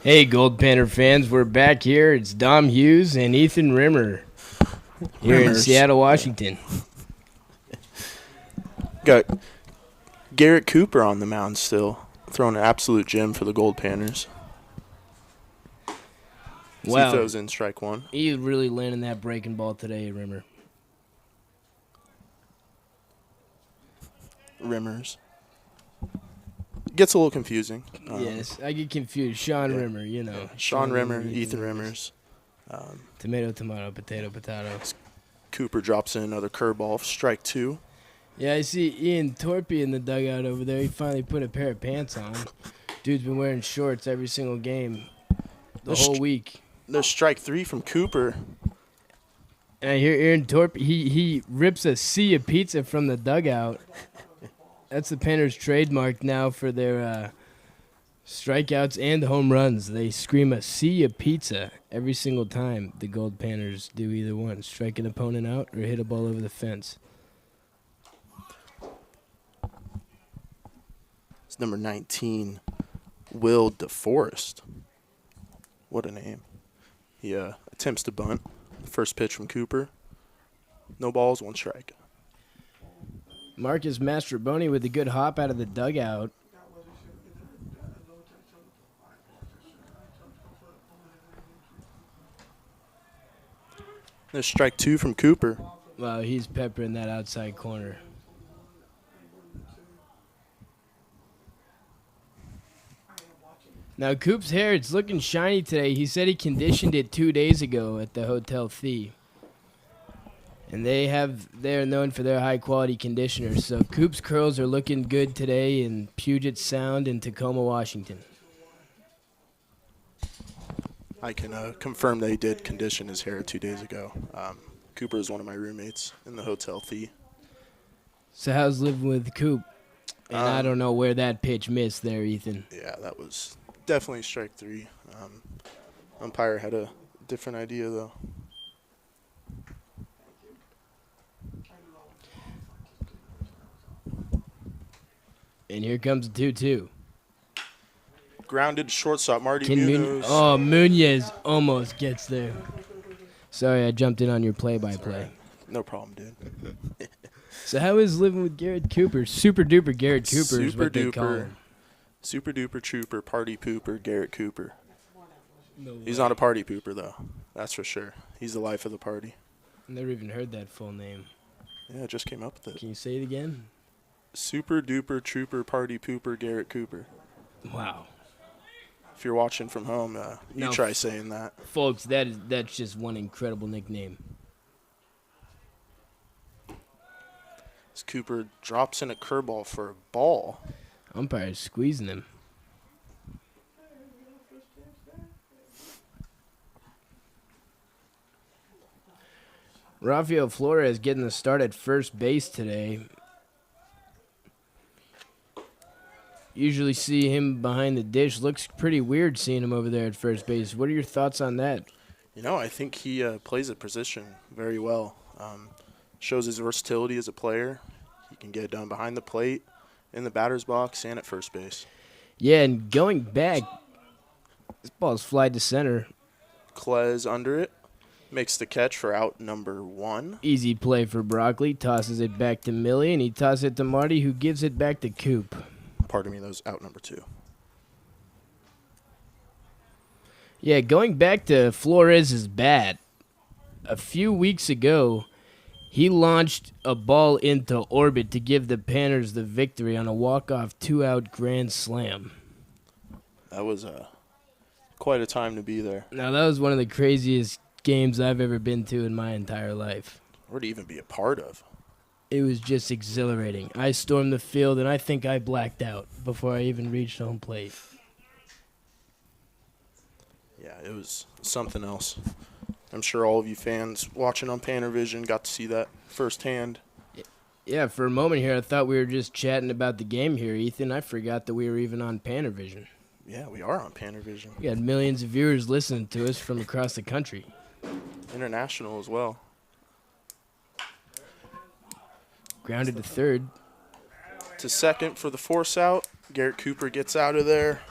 Hey, Goldpanner fans, we're back here. It's Dom Hughes and Ethan Rimmer here in Seattle, Washington. Got Garrett Cooper on the mound still, throwing an absolute gem for the Goldpanners. Wow. He throws in strike one. He really landing that breaking ball today, Rimmer. Rimmers. Gets a little confusing. Yes, I get confused. Sean Rimmer, you know. Sean Rimmer, Ethan Rimmers. Tomato, tomato, potato, potato. Cooper drops in another curveball for strike two. Yeah, I see Ian Torpy in the dugout over there. He finally put a pair of pants on. Dude's been wearing shorts every single game the whole week. There's strike three from Cooper. And I hear Ian Torpy, he rips a sea of pizza from the dugout. That's the Panners' trademark now for their strikeouts and home runs. They scream a sea of pizza every single time the Goldpanners do either one, strike an opponent out or hit a ball over the fence. It's number 19, Will DeForest. What a name. He attempts to bunt. First pitch from Cooper. No balls, one strike. Marcus Mastroboni with a good hop out of the dugout. There's strike two from Cooper. Wow, he's peppering that outside corner. Now, Coop's hair, it's looking shiny today. He said he conditioned it 2 days ago at the Hotel Thea. And they're known for their high-quality conditioners. So Coop's curls are looking good today in Puget Sound in Tacoma, Washington. I can confirm that he did condition his hair 2 days ago. Cooper is one of my roommates in the Hotel Thea. So how's living with Coop? And I don't know where that pitch missed there, Ethan. Yeah, that was definitely strike three. Umpire had a different idea, though. And here comes the 2-2. Grounded shortstop Marty Munoz. Munoz almost gets there. Sorry, I jumped in on your play-by-play. Right. No problem, dude. So how is living with Garrett Cooper? Super duper Garrett Cooper is what they call him. Super duper trooper, party pooper, Garrett Cooper. No He's way. not a party pooper, though. That's for sure. He's the life of the party. Never even heard that full name. Yeah, just came up with it. Can you say it again? Super duper trooper, party pooper, Garrett Cooper. Wow. If you're watching from home, you No. try saying that. Folks, that's just one incredible nickname. As Cooper drops in a curveball for a ball. Umpire's squeezing him. Rafael Flores getting the start at first base today. Usually see him behind the dish. Looks pretty weird seeing him over there at first base. What are your thoughts on that? You know, I think he plays the position very well. Shows his versatility as a player. He can get it done behind the plate, in the batter's box, and at first base. Yeah, and going back, this ball's flied to center. Klez under it. Makes the catch for out number one. Easy play for Broccoli. Tosses it back to Millie, and he tosses it to Marty, who gives it back to Coop. Pardon me, that was out number two. Yeah, going back to Flores' bat, a few weeks ago, he launched a ball into orbit to give the Panners the victory on a walk-off two-out grand slam. That was quite a time to be there. Now, that was one of the craziest games I've ever been to in my entire life. Or to even be a part of. It was just exhilarating. I stormed the field, and I think I blacked out before I even reached home plate. Yeah, it was something else. I'm sure all of you fans watching on Pannervision got to see that firsthand. Yeah, for a moment here, I thought we were just chatting about the game here, Ethan. I forgot that we were even on Pannervision. Yeah, we are on Pannervision. We got millions of viewers listening to us from across the country. International as well. Grounded to third. To second for the force out. Garrett Cooper gets out of there.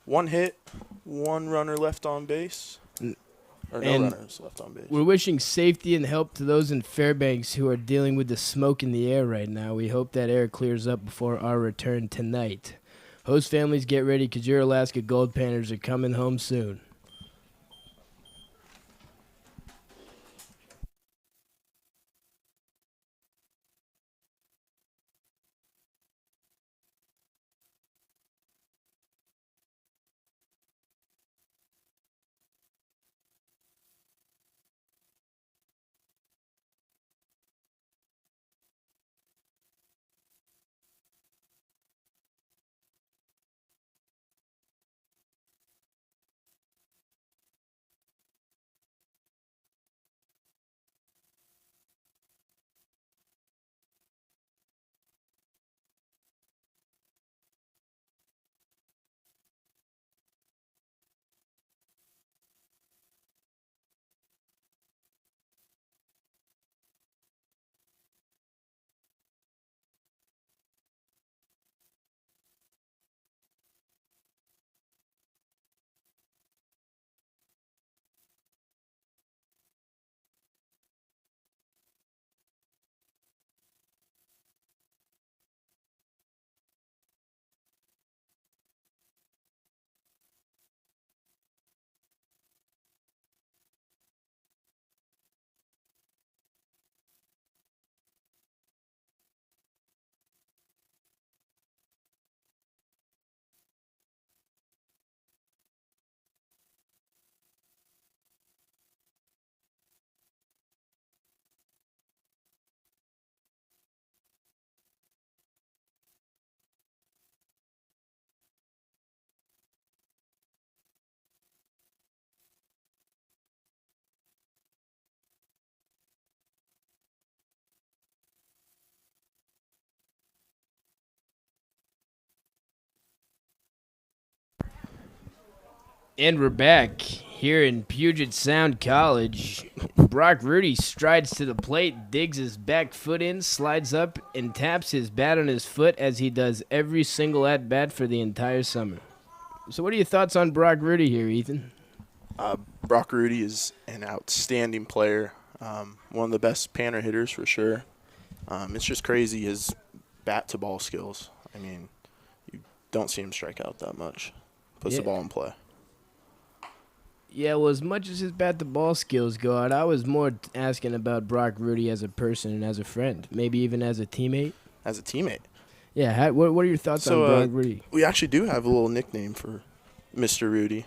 One hit, one runner left on base. Or no And runners left on base. we're wishing safety and help to those in Fairbanks who are dealing with the smoke in the air right now. We hope that air clears up before our return tonight. Host families, get ready because your Alaska Goldpanners are coming home soon. And we're back here in Puget Sound College. Brock Rudy strides to the plate, digs his back foot in, slides up, and taps his bat on his foot as he does every single at-bat for the entire summer. So what are your thoughts on Brock Rudy here, Ethan? Brock Rudy is an outstanding player. One of the best Panner hitters for sure. It's just crazy his bat-to-ball skills. I mean, you don't see him strike out that much. Puts the ball in play. Yeah, well, as much as his bat-to-ball skills go out, I was more asking about Brock Rudy as a person and as a friend, maybe even as a teammate. As a teammate. Yeah, what are your thoughts on Brock Rudy? We actually do have a little nickname for Mr. Rudy.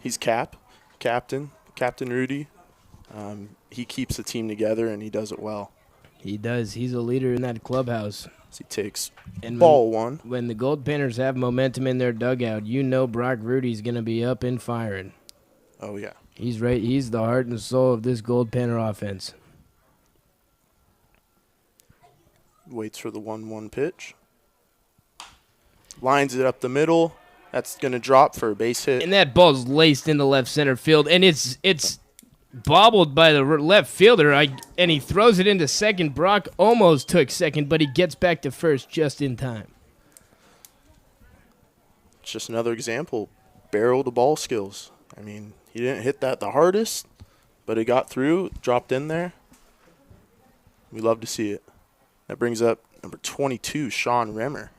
He's Captain Rudy. He keeps the team together, and he does it well. He does. He's a leader in that clubhouse. He takes And ball one. When the Goldpanners have momentum in their dugout, you know Brock Rudy's going to be up and firing. Oh, yeah. He's right. He's the heart and soul of this Goldpanner offense. Waits for the 1-1 pitch. Lines it up the middle. That's going to drop for a base hit. And that ball's laced into left center field, and it's bobbled by the left fielder, and he throws it into second. Brock almost took second, but he gets back to first just in time. It's just another example. Barrel to ball skills. I mean, he didn't hit that the hardest, but it got through, dropped in there. We love to see it. That brings up number 22, Sean Rimmer.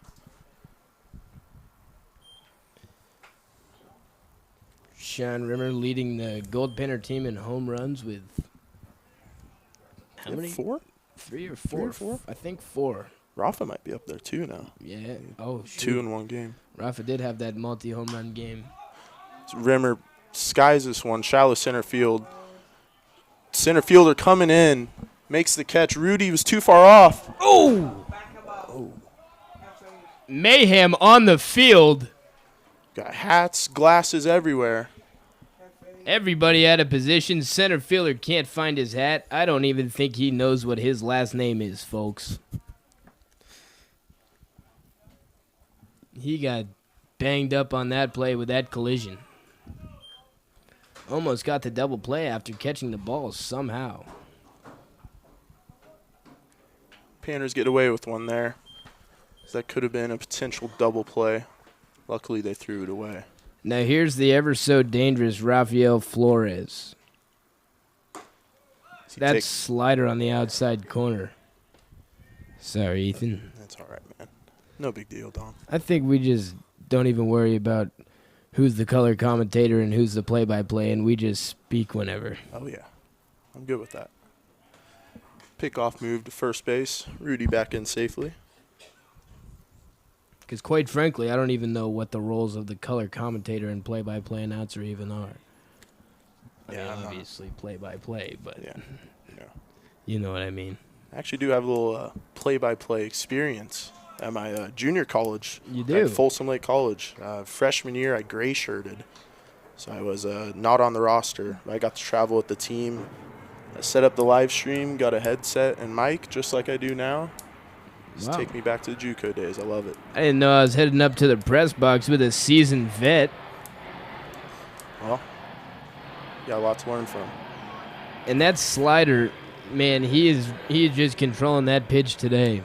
Sean Rimmer leading the Goldpanner team in home runs with how many? 4? 3 or 4? 3 or 4? I think 4. Rafa might be up there too now. Yeah. Oh, shoot. 2 in one game. Rafa did have that multi-home run game. So Rimmer skies this one, shallow center field. Center fielder coming in, makes the catch. Rudy was too far off. Oh! Mayhem on the field. Got hats, glasses everywhere. Everybody out of position. Center fielder can't find his hat. I don't even think he knows what his last name is, folks. He got banged up on that play with that collision. Almost got the double play after catching the ball somehow. Panners get away with one there. That could have been a potential double play. Luckily, they threw it away. Now here's the ever so dangerous Rafael Flores. That slider on the outside corner. Sorry, Ethan. That's all right, man. No big deal, Don. I think we just don't even worry about who's the color commentator and who's the play-by-play, and we just speak whenever. Oh, yeah. I'm good with that. Pickoff move to first base. Rudy back in safely. Because quite frankly, I don't even know what the roles of the color commentator and play-by-play announcer even are. Yeah, I'm obviously play-by-play, but Yeah. you know what I mean. I actually do have a little play-by-play experience at my junior college. You do? At Folsom Lake College. Freshman year, I gray-shirted. So I was not on the roster. I got to travel with the team. I set up the live stream, got a headset and mic just like I do now. Just Wow. take me back to the JUCO days. I love it. I didn't know I was heading up to the press box with a seasoned vet. Well, got a lot to learn from. And that slider, man, he is just controlling that pitch today.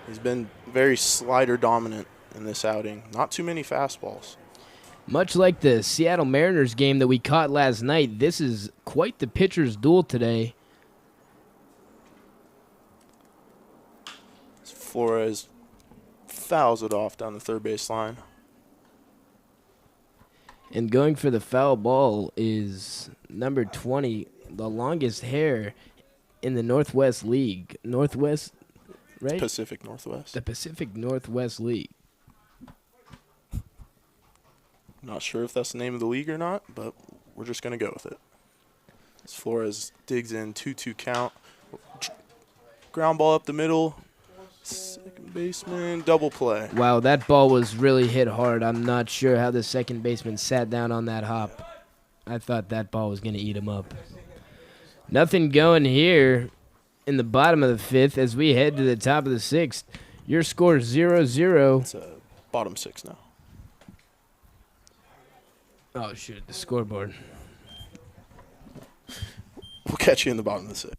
He's been very slider dominant in this outing. Not too many fastballs. Much like the Seattle Mariners game that we caught last night, this is quite the pitcher's duel today. Flores fouls it off down the third base line. And going for the foul ball is number 20, the longest hair in the Northwest League. Northwest, right? Pacific Northwest. The Pacific Northwest League. Not sure if that's the name of the league or not, but we're just going to go with it. As Flores digs in, 2-2 count. Ground ball up the middle. Second baseman, double play. Wow, that ball was really hit hard. I'm not sure how the second baseman sat down on that hop. I thought that ball was going to eat him up. Nothing going here in the bottom of the fifth as we head to the top of the sixth. Your score is 0-0. It's bottom six now. Oh, shoot, the scoreboard. We'll catch you in the bottom of the sixth.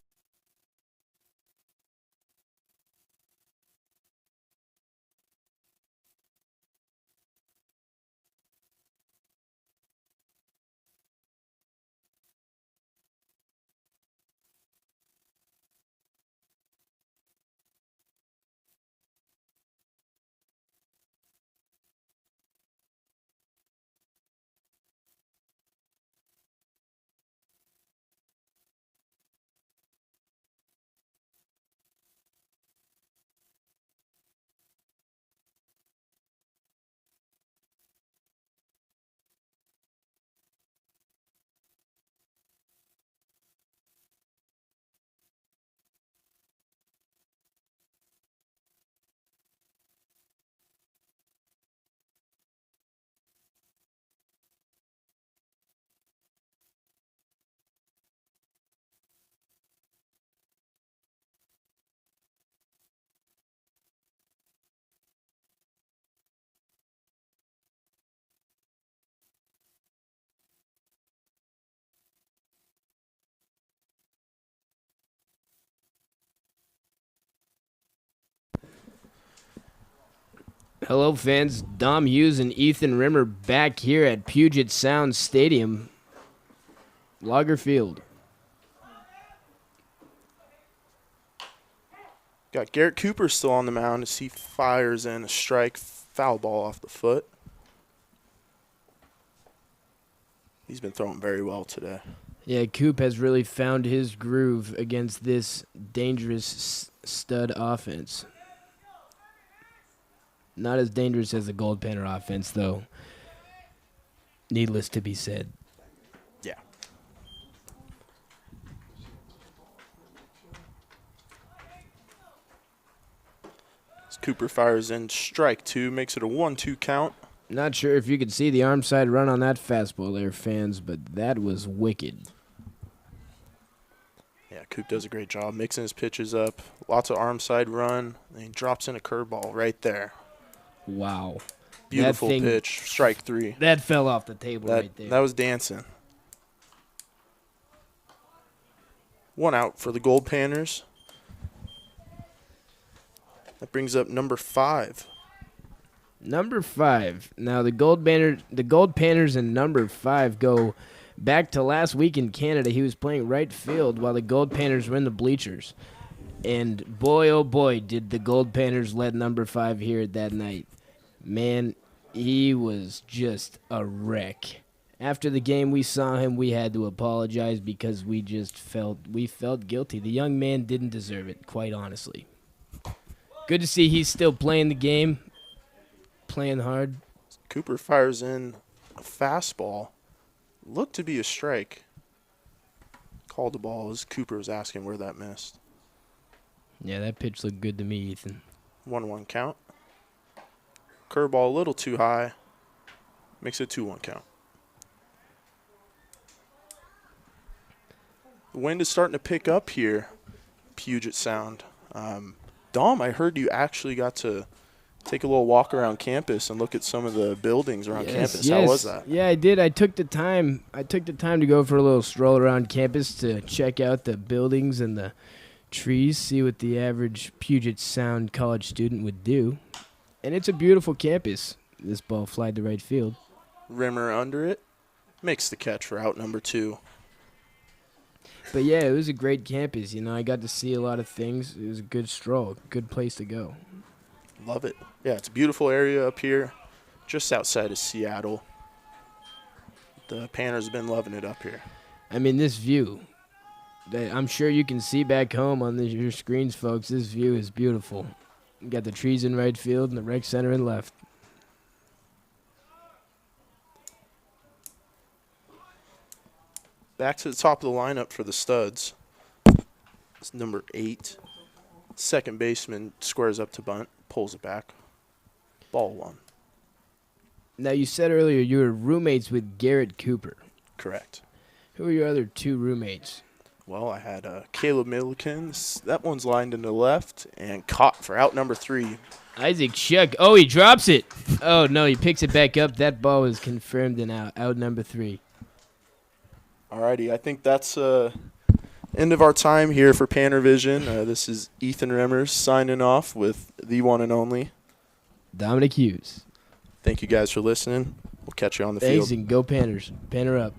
Hello, fans. Dom Hughes and Ethan Rimmer back here at Puget Sound Stadium, Lager Field. Got Garrett Cooper still on the mound as he fires in a strike foul ball off the foot. He's been throwing very well today. Yeah, Coop has really found his groove against this dangerous stud offense. Not as dangerous as the Goldpanner offense, though. Needless to be said. Yeah. As Cooper fires in strike two, makes it a 1-2 count. Not sure if you could see the arm side run on that fastball there, fans, but that was wicked. Yeah, Coop does a great job mixing his pitches up. Lots of arm side run. And he drops in a curveball right there. Wow. Beautiful That thing- pitch. Strike three. That fell off the table That, right there. that was dancing. One out for the Goldpanners. That brings up number 5. Number 5. Now the Goldpanners and number 5 go Back to last week in Canada, he was playing right field while the Goldpanners were in the bleachers. And boy, oh boy, did the Goldpanners let number 5 hear it that night. Man, he was just a wreck. After the game we saw him, we had to apologize because we felt guilty. The young man didn't deserve it, quite honestly. Good to see he's still playing the game, playing hard. Cooper fires in a fastball. Looked to be a strike. Called the ball as Cooper was asking where that missed. Yeah, that pitch looked good to me, Ethan. 1-1 count. Curveball a little too high. Makes it 2-1 count. The wind is starting to pick up here, Puget Sound. Dom, I heard you actually got to take a little walk around campus and look at some of the buildings around campus. How was that? Yeah, I did. I took the time to go for a little stroll around campus to check out the buildings and the trees, see what the average Puget Sound college student would do. And it's a beautiful campus. This ball flied to right field. Rimmer under it. Makes the catch for out number 2. But yeah, it was a great campus. You know, I got to see a lot of things. It was a good stroll, good place to go. Love it. Yeah, it's a beautiful area up here, just outside of Seattle. The Panners have been loving it up here. I mean, this view, that I'm sure you can see back home on your screens, folks. This view is beautiful. You got the trees in right field and the rec center in left. Back to the top of the lineup for the Studs. It's number 8. Second baseman squares up to bunt, pulls it back. Ball 1. Now, you said earlier you were roommates with Garrett Cooper. Correct. Who are your other 2 roommates? Well, I had Caleb Millikins. That one's lined into left and caught for out number 3. Isaac Shuck. Oh, he drops it. Oh, no, he picks it back up. That ball was confirmed in out number 3. Alrighty, I think that's end of our time here for Panner Vision. This is Ethan Remmers signing off with the one and only Dominic Hughes. Thank you guys for listening. We'll catch you on the Thanks, field. and go Panners. Panner up.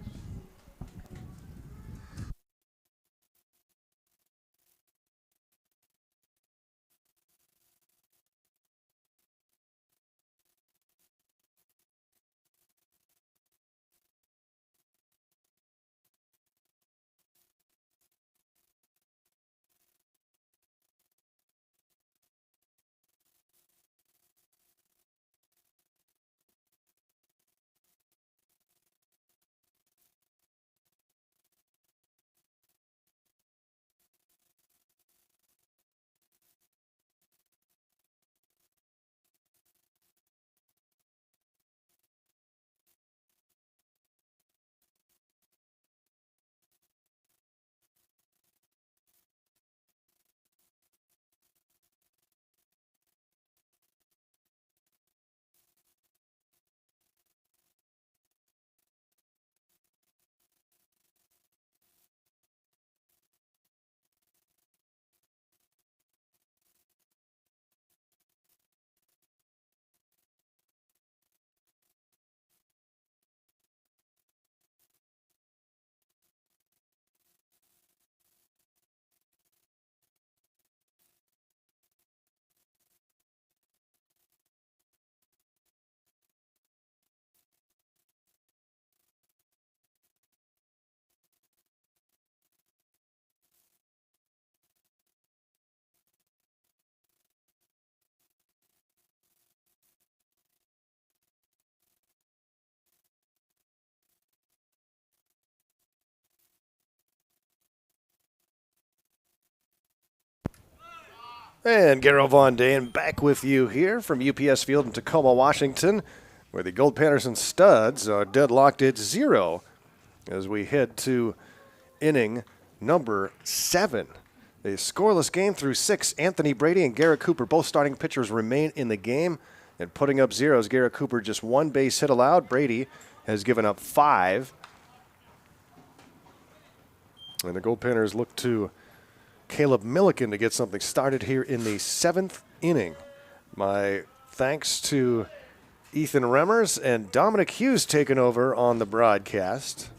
And Garrett Von Dane back with you here from UPS Field in Tacoma, Washington, where the Goldpanners and Studs are deadlocked at 0 as we head to inning number 7. A scoreless game through 6. Anthony Brady and Garrett Cooper, both starting pitchers, remain in the game and putting up zeros. Garrett Cooper just 1 base hit allowed. Brady has given up 5. And the Goldpanners look to Caleb Milliken to get something started here in the 7th inning. My thanks to Ethan Remmers and Dominic Hughes taking over on the broadcast.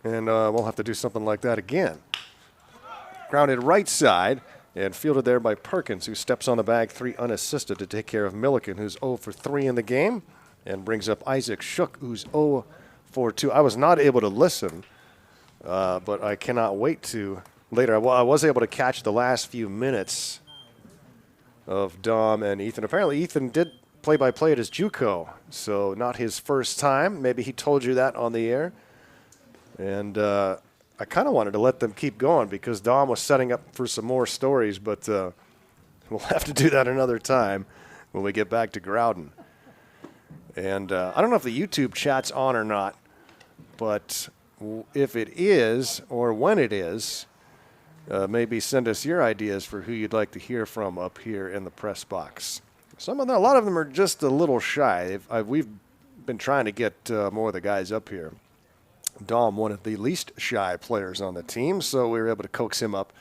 And we'll have to do something like that again. Grounded right side and fielded there by Perkins, who steps on the bag 3 unassisted to take care of Milliken, who's 0 for 3 in the game, and brings up Isaac Shook, who's 0 for 2. I was not able to listen, but I cannot wait to later. I was able to catch the last few minutes of Dom and Ethan. Apparently, Ethan did play-by-play at his JUCO, so not his first time. Maybe he told you that on the air. And I kind of wanted to let them keep going because Dom was setting up for some more stories, but we'll have to do that another time when we get back to Groudon. And I don't know if the YouTube chat's on or not, but if it is or when it is, maybe send us your ideas for who you'd like to hear from up here in the press box. A lot of them are just a little shy. We've been trying to get more of the guys up here. Dom, one of the least shy players on the team, so we were able to coax him up.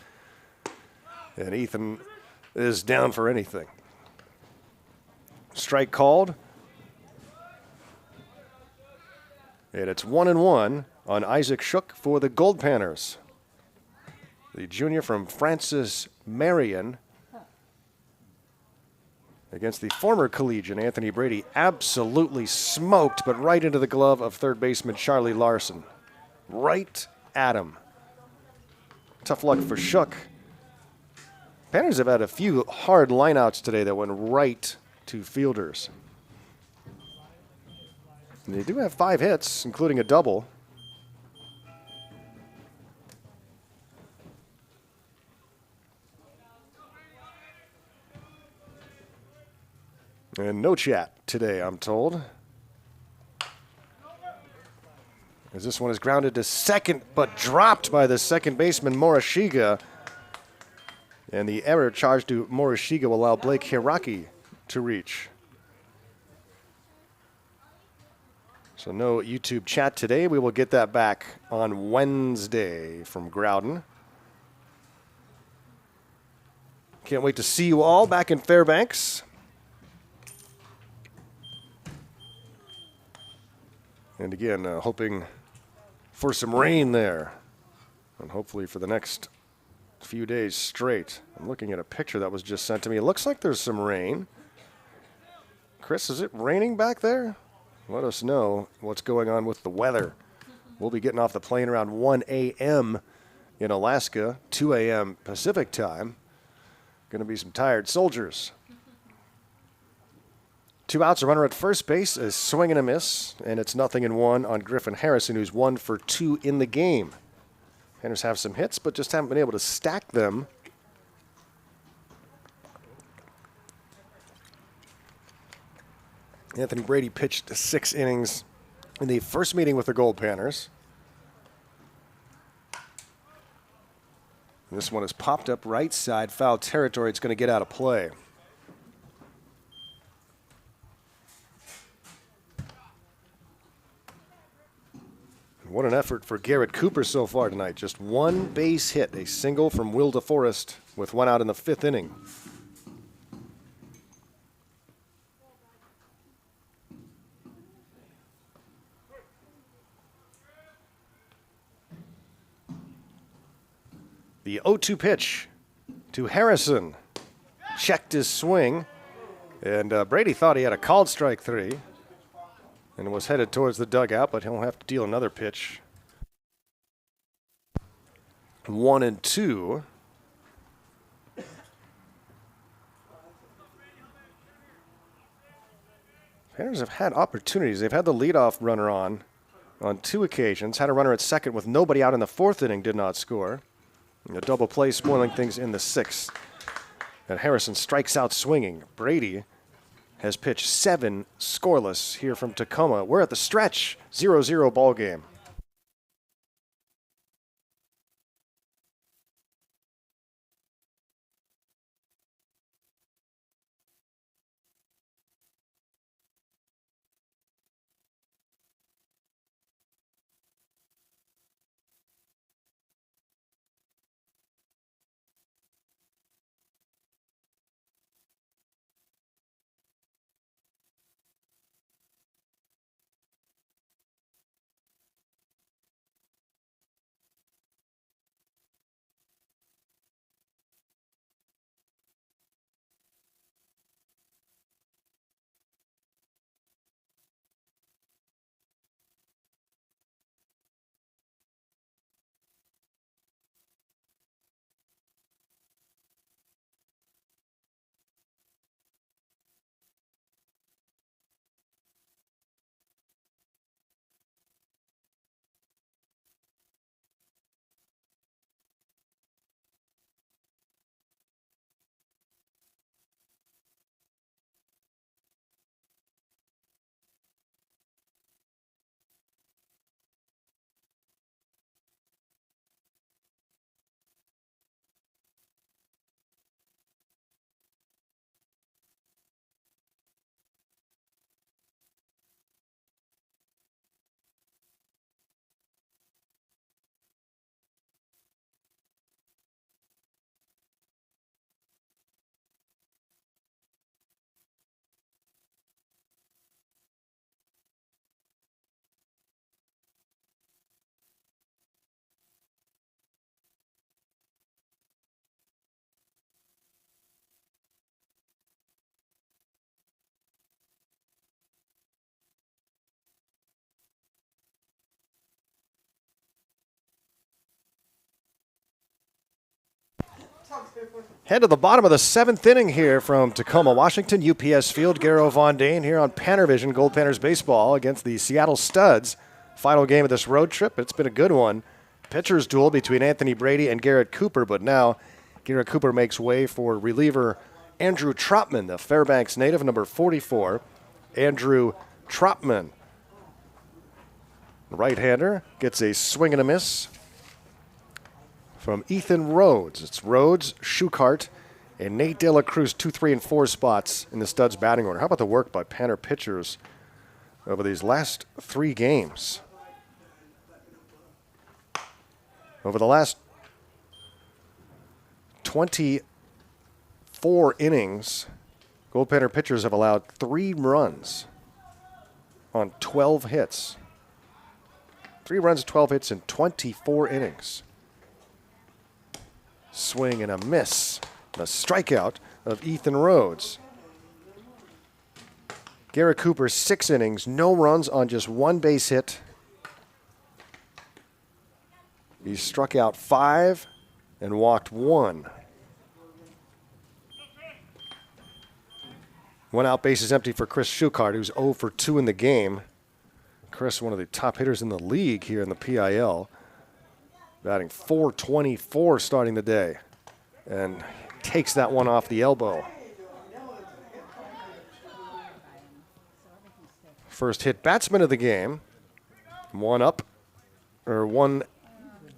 And Ethan is down for anything. Strike called. And it's 1-1 on Isaac Shook for the Goldpanners. The junior from Francis Marion against the former collegian Anthony Brady, absolutely smoked, but right into the glove of third baseman Charlie Larson. Right at him. Tough luck for Shook. Panners have had a few hard lineouts today that went right to fielders. And they do have 5 hits, including a double. And no chat today, I'm told. As this one is grounded to second, but dropped by the second baseman, Morishige. And the error charged to Morishige will allow Blake Hiraki to reach. So no YouTube chat today. We will get that back on Wednesday from Groudon. Can't wait to see you all back in Fairbanks. And again, hoping for some rain there. And hopefully for the next few days straight. I'm looking at a picture that was just sent to me. It looks like there's some rain. Chris, is it raining back there? Let us know what's going on with the weather. We'll be getting off the plane around 1 a.m. in Alaska, 2 a.m. Pacific time. Going to be some tired soldiers. 2 outs, a runner at first base, a swing and a miss, and it's 0-1 on Griffin Harrison, who's 1 for 2 in the game. Panners have some hits, but just haven't been able to stack them. Anthony Brady pitched 6 innings in the first meeting with the Goldpanners. This one is popped up right side, foul territory. It's going to get out of play. What an effort for Garrett Cooper so far tonight. Just 1 base hit, a single from Will DeForest with 1 out in the 5th inning. The 0-2 pitch to Harrison. Checked his swing, and Brady thought he had a called strike 3. And was headed towards the dugout, but he'll have to deal another pitch. 1-2. Panners have had opportunities. They've had the leadoff runner on 2 occasions. Had a runner at second with nobody out in the 4th inning, did not score. And a double play spoiling things in the 6th. And Harrison strikes out swinging. Brady has pitched 7 scoreless here from Tacoma. We're at the stretch, 0-0 ball game. Head to the bottom of the 7th inning here from Tacoma, Washington, UPS Field. Garrett Von Dane here on Panavision, Goldpanners Baseball against the Seattle Studs. Final game of this road trip. It's been a good one. Pitcher's duel between Anthony Brady and Garrett Cooper, but now Garrett Cooper makes way for reliever Andrew Trotman, the Fairbanks native, number 44. Andrew Trotman, right-hander, gets a swing and a miss from Ethan Rhodes. It's Rhodes, Schuchart, and Nate De La Cruz, 2, 3, and 4 spots in the Studs batting order. How about the work by Panther pitchers over these last 3 games? Over the last 24 innings, Gold Panther pitchers have allowed 3 runs on 12 hits. 3 runs, 12 hits in 24 innings. Swing and a miss. A strikeout of Ethan Rhodes. Garrett Cooper, 6 innings, no runs on just 1 base hit. He struck out 5 and walked 1. 1 out, bases empty for Chris Schuchart, who's 0 for 2 in the game. Chris, one of the top hitters in the league here in the PIL. Batting .424 starting the day. And takes that one off the elbow. First hit batsman of the game. 1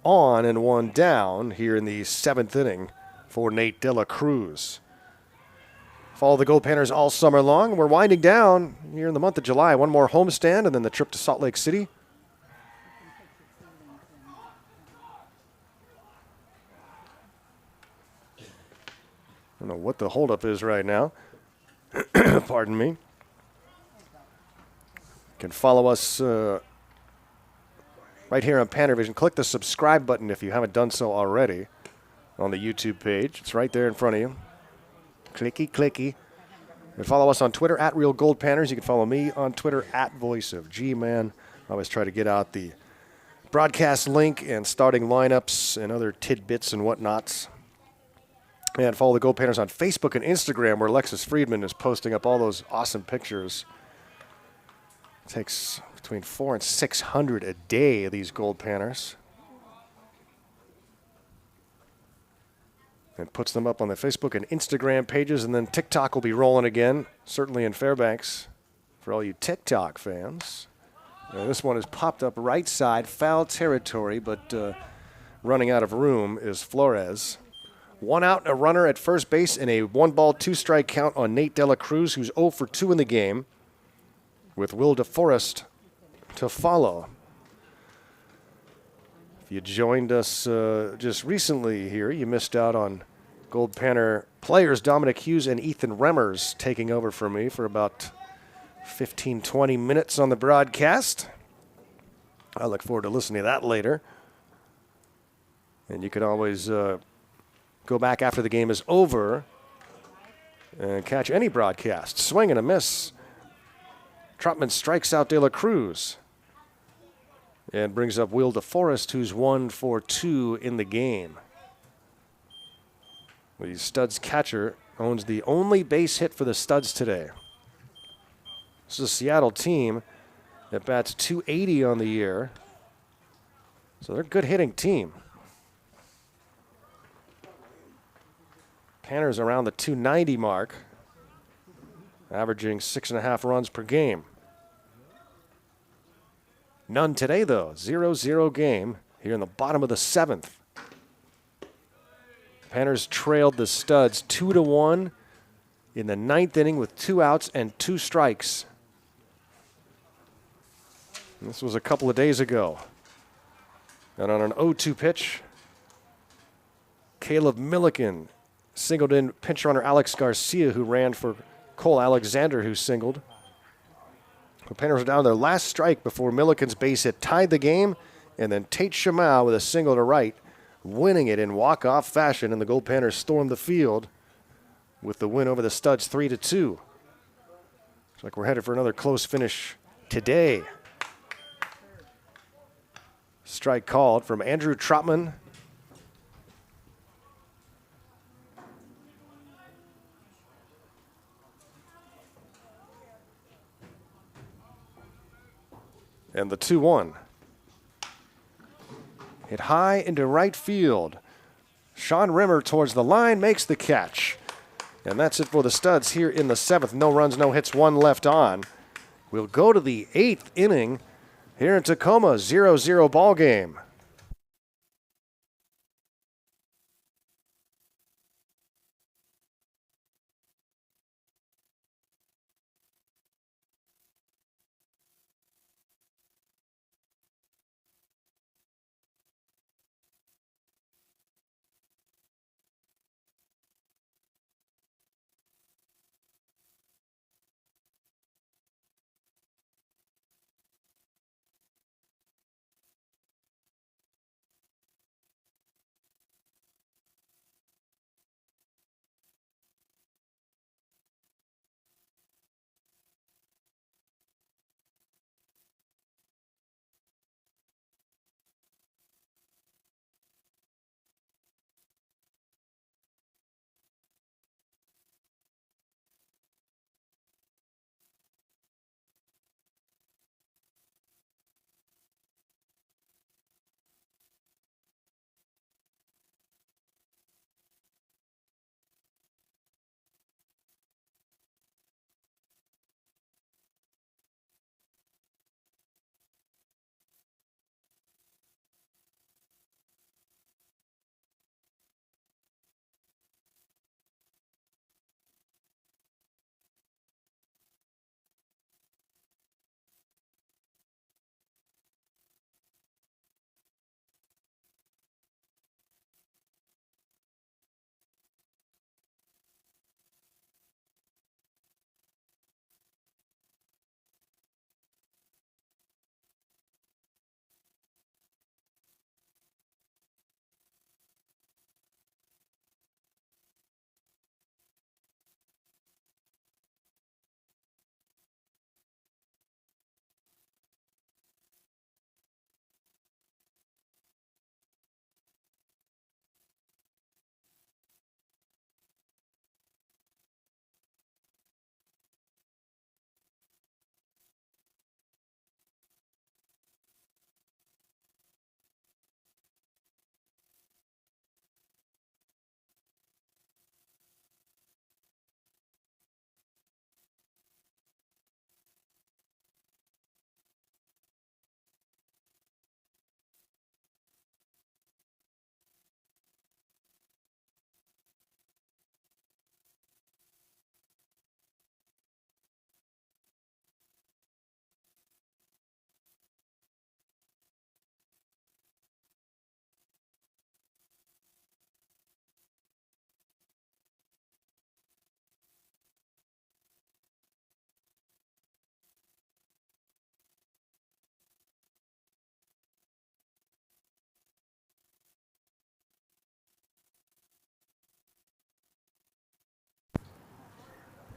on and 1 down here in the 7th inning for Nate De La Cruz. Follow the Goldpanners all summer long. We're winding down here in the month of July. 1 more homestand and then the trip to Salt Lake City. I don't know what the holdup is right now. Pardon me. You can follow us right here on Panavision. Click the subscribe button if you haven't done so already on the YouTube page. It's right there in front of you. Clicky, clicky. And follow us on Twitter at Real Goldpanners. You can follow me on Twitter at Voice of G-Man. I always try to get out the broadcast link and starting lineups and other tidbits and whatnots. And follow the Goldpanners on Facebook and Instagram, where Alexis Friedman is posting up all those awesome pictures. It takes between 400 and 600 a day of these Goldpanners. And puts them up on the Facebook and Instagram pages, and then TikTok will be rolling again, certainly in Fairbanks, for all you TikTok fans. And this one is popped up right side, foul territory, but running out of room is Flores. 1 out and a runner at first base and a 1-ball, 2-strike count on Nate De La Cruz, who's 0 for 2 in the game, with Will DeForest to follow. If you joined us just recently here, you missed out on Gold Panther players Dominic Hughes and Ethan Remmers taking over for me for about 15, 20 minutes on the broadcast. I look forward to listening to that later. And you can always go back after the game is over and catch any broadcast. Swing and a miss. Trotman strikes out De La Cruz and brings up Will DeForest, who's 1 for 2 in the game. The Studs catcher owns the only base hit for the Studs today. This is a Seattle team that bats .280 on the year. So they're a good hitting team. Panthers around the .290 mark, averaging 6.5 runs per game. None today, though. 0-0 game here in the bottom of the 7th. Panthers trailed the Studs 2-1 in the 9th inning with 2 outs and 2 strikes. And this was a couple of days ago. And on an 0-2 pitch, Caleb Milliken singled in pinch runner Alex Garcia, who ran for Cole Alexander, who singled. The Panthers were down their last strike before Milliken's base hit tied the game, and then Tate Shamau with a single to right, winning it in walk-off fashion, and the Gold Panthers stormed the field with the win over the Studs 3-2. Looks like we're headed for another close finish today. Strike called from Andrew Trotman. And the 2-1. Hit high into right field. Sean Rimmer towards the line, makes the catch. And that's it for the Studs here in the 7th. No runs, no hits, 1 left on. We'll go to the 8th inning here in Tacoma, 0-0 ball game.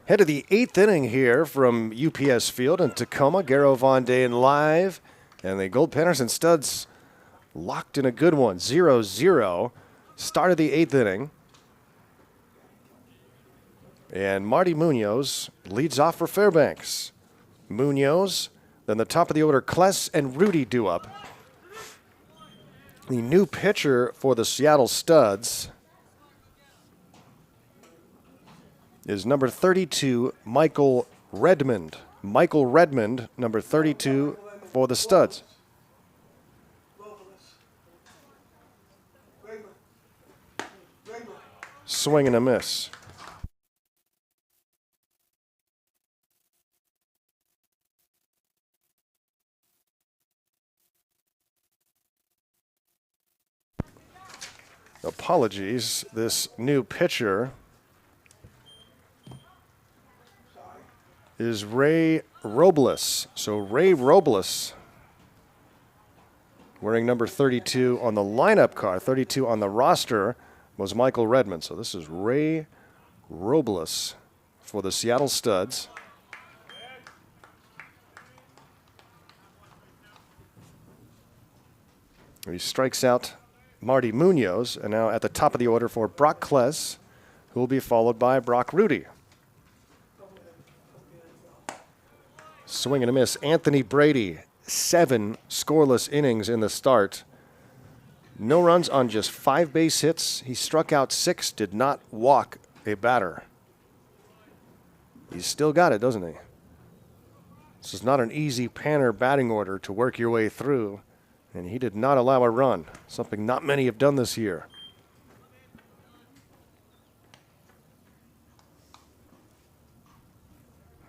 Head to the 8th inning here from UPS Field in Tacoma. Garrett Von Dane live. And the Goldpanners and Studs locked in a good one. 0-0. Start of the 8th inning. And Marty Munoz leads off for Fairbanks. Munoz, then the top of the order, Kless and Rudy do up. The new pitcher for the Seattle Studs is number 32, Michael Redmond. Michael Redmond, number 32 for the Studs. Swing and a miss. Apologies, this new pitcher is Ray Robles. So Ray Robles, wearing number 32 on the lineup card, 32 on the roster, was Michael Redmond. So this is Ray Robles for the Seattle Studs. He strikes out Marty Munoz, and now at the top of the order for Brock Kless, who will be followed by Brock Rudy. Swing and a miss. Anthony Brady 7 scoreless innings in the start. No runs on just 5 base hits. He struck out 6, did not walk a batter. He's still got it, doesn't he? This is not an easy Panner batting order to work your way through, and he did not allow a run, something not many have done this year.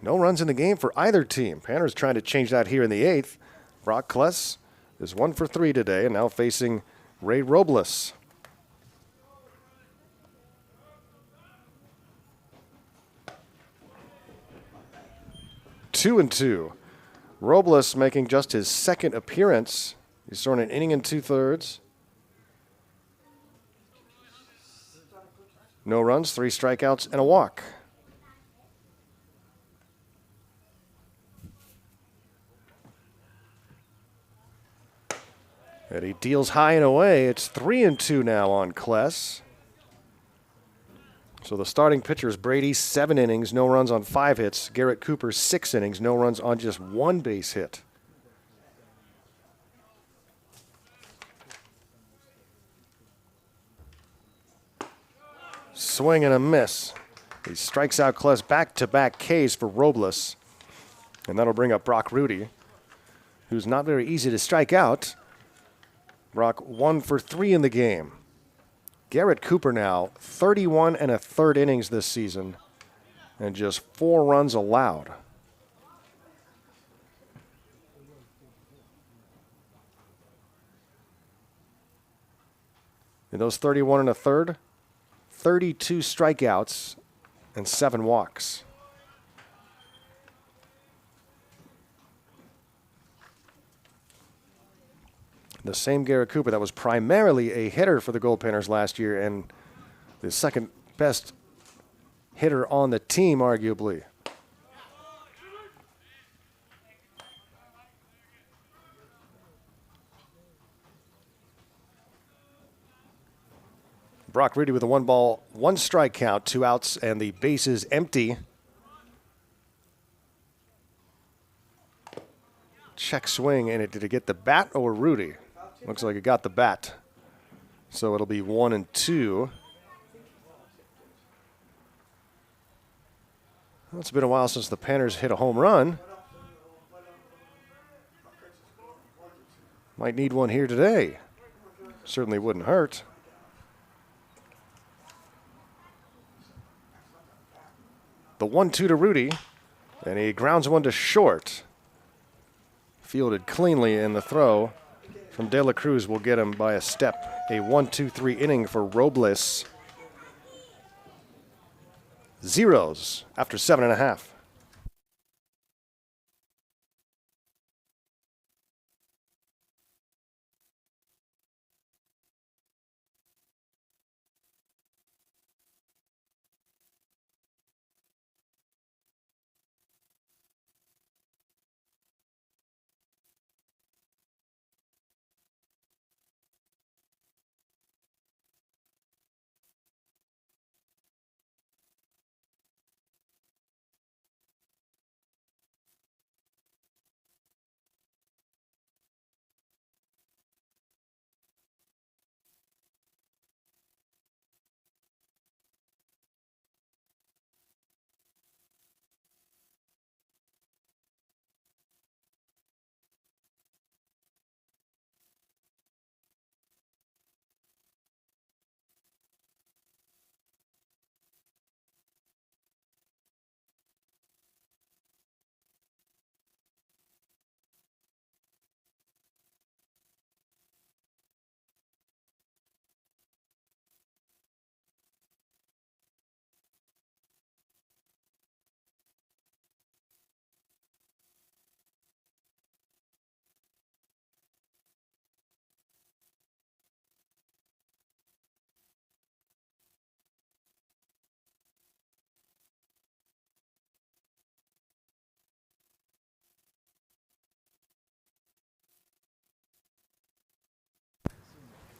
No runs in the game for either team. Panner's trying to change that here in the 8th. Brock Kless is 1 for 3 today and now facing Ray Robles. 2-2. Robles making just his 2nd appearance. He's thrown an inning and 2/3. No runs, 3 strikeouts, and a walk. And he deals high and away. It's 3-2 now on Kless. So the starting pitcher is Brady, 7 innings, no runs on 5 hits. Garrett Cooper, 6 innings, no runs on just 1 base hit. Swing and a miss. He strikes out Kless, back-to-back Ks for Robles. And that'll bring up Brock Rudy, who's not very easy to strike out. Brock 1 for 3 in the game. Garrett Cooper now 31 1/3 innings this season and just 4 runs allowed. In those 31 1/3, 32 strikeouts and 7 walks. The same Garrett Cooper that was primarily a hitter for the Goldpanners last year and the 2nd best hitter on the team, arguably. Brock Rudy with a 1-ball, 1-strike count, 2 outs, and the bases empty. Check swing, and did it get the bat or Rudy? Looks like it got the bat. So it'll be 1-2. Well, it's been a while since the Panners hit a home run. Might need one here today. Certainly wouldn't hurt. The 1-2 to Rudy, and he grounds one to short. Fielded cleanly in the throw from De La Cruz will get him by a step. A 1-2-3 inning for Robles. Zeros after 7.5.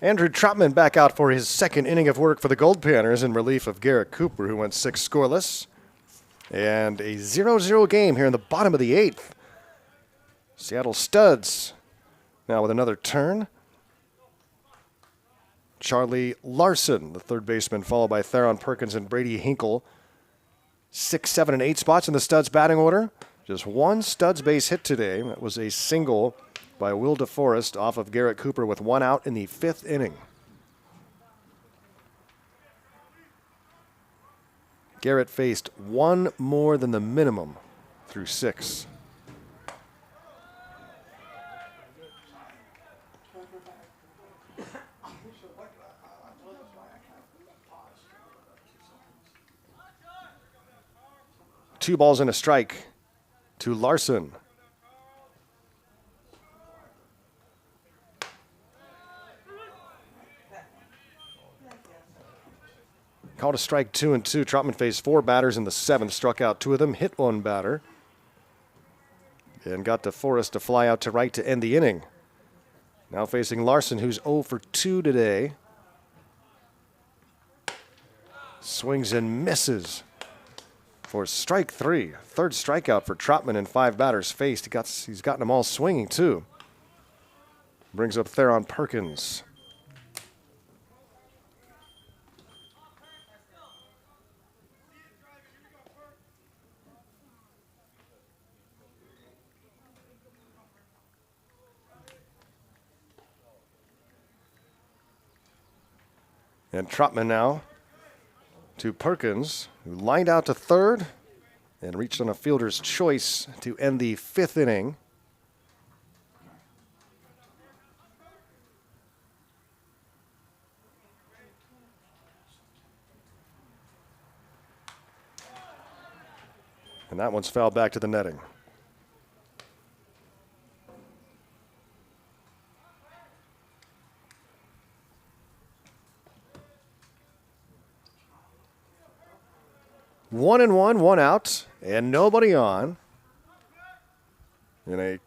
Andrew Trotman back out for his 2nd inning of work for the Goldpanners in relief of Garrett Cooper, who went 6 scoreless. And a 0-0 game here in the bottom of the 8th. Seattle Studs now with another turn. Charlie Larson, the third baseman, followed by Theron Perkins and Brady Hinkle. 6, 7, and 8 spots in the Studs batting order. Just one Studs base hit today. That was a single by Will DeForest off of Garrett Cooper with 1 out in the 5th inning. Garrett faced 1 more than the minimum through 6. Two balls and a strike to Larson. Called a strike 2-2. Trotman faced 4 batters in the 7th, struck out 2 of them, hit 1 batter, and got DeForest to fly out to right to end the inning. Now facing Larson, who's 0 for 2 today. Swings and misses for strike 3. Third strikeout for Trotman in 5 batters faced. He's gotten them all swinging, too. Brings up Theron Perkins. And Trotman now to Perkins, who lined out to third and reached on a fielder's choice to end the 5th inning. And that one's fouled back to the netting. One and one, 1 out, and nobody on. In a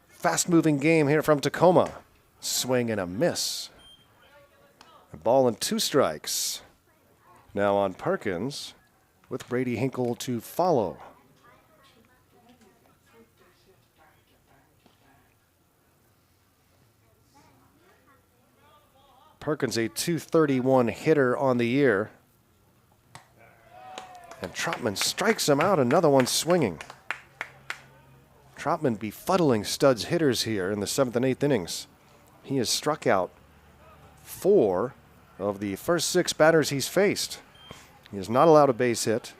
fast-moving game here from Tacoma. Swing and a miss. A ball and 2 strikes. Now on Perkins, with Brady Hinkle to follow. Perkins, a .231 hitter on the year. And Trotman strikes him out, another one swinging. Trotman befuddling Studs hitters here in the 7th and 8th innings. He has struck out 4 of the first 6 batters he's faced. He has not allowed a base hit.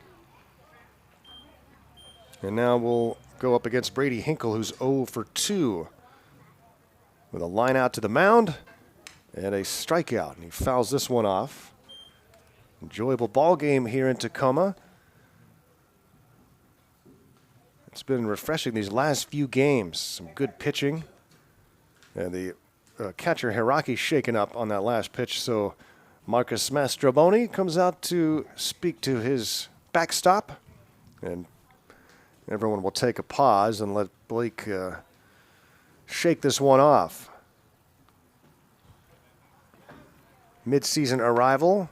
And now we'll go up against Brady Hinkle, who's 0 for 2. With a line out to the mound and a strikeout. And he fouls this one off. Enjoyable ball game here in Tacoma. It's been refreshing these last few games. Some good pitching. And the catcher Hiraki shaken up on that last pitch. So Marcus Mastroboni comes out to speak to his backstop. And everyone will take a pause and let Blake shake this one off. Mid-season arrival.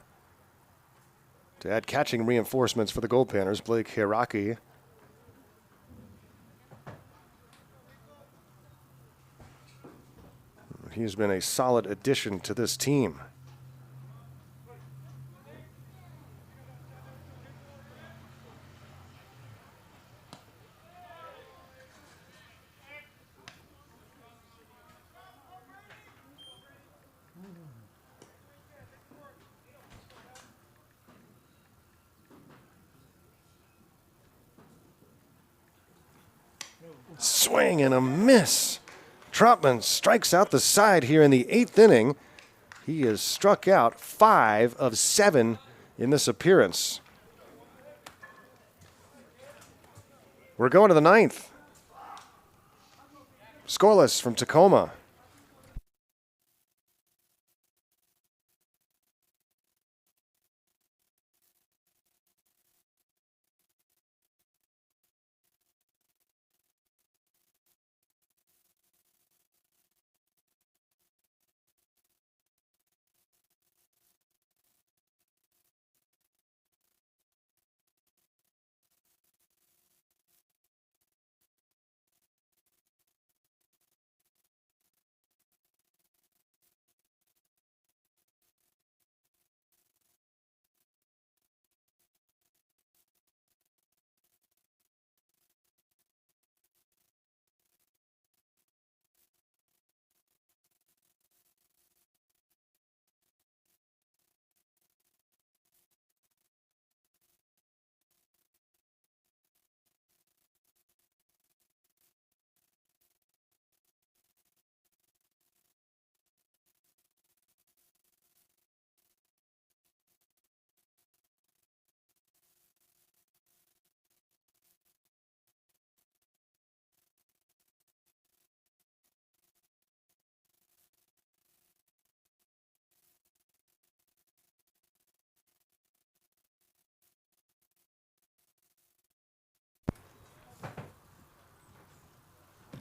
To add catching reinforcements for the Goldpanners, Blake Hiraki. He's been a solid addition to this team. Swing and a miss. Trotman strikes out the side here in the 8th inning. He has struck out 5 of 7 in this appearance. We're going to the 9th. Scoreless from Tacoma.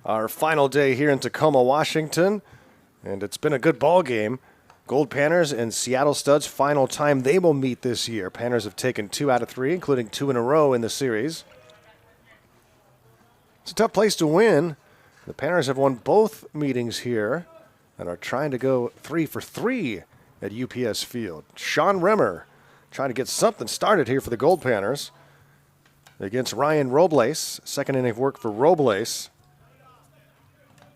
Our final day here in Tacoma, Washington, and it's been a good ball game. Goldpanners and Seattle Studs, final time they will meet this year. Panners have taken 2 out of 3, including 2 in a row in the series. It's a tough place to win. The Panners have won both meetings here and are trying to go 3 for 3 at UPS Field. Sean Rimmer trying to get something started here for the Goldpanners against Ryan Robles. Second inning of work for Robles,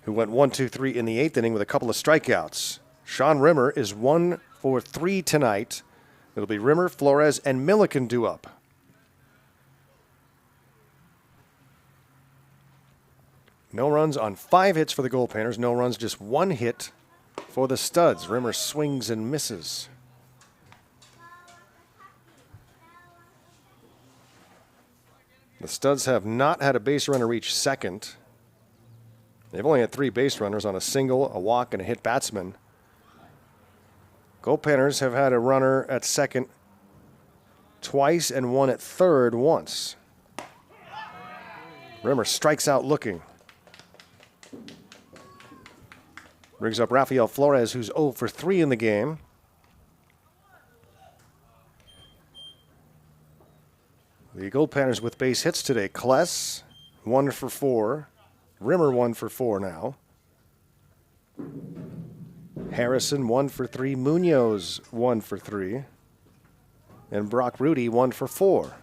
who went 1-2-3 in the 8th inning with a couple of strikeouts. Sean Rimmer is 1 for 3 tonight. It'll be Rimmer, Flores, and Milliken due up. No runs on 5 hits for the Goldpanners. No runs, just 1 hit for the Studs. Rimmer swings and misses. The Studs have not had a base runner reach second. They've only had 3 base runners on a single, a walk, and a hit batsman. Goldpanners have had a runner at second twice and one at third once. Rimmer strikes out looking. Brings up Rafael Flores, who's 0 for 3 in the game. The Goldpanners with base hits today. Kless, 1 for 4. Rimmer 1 for 4 now. Harrison 1 for 3. Munoz 1 for 3. And Brock Rudy 1 for 4.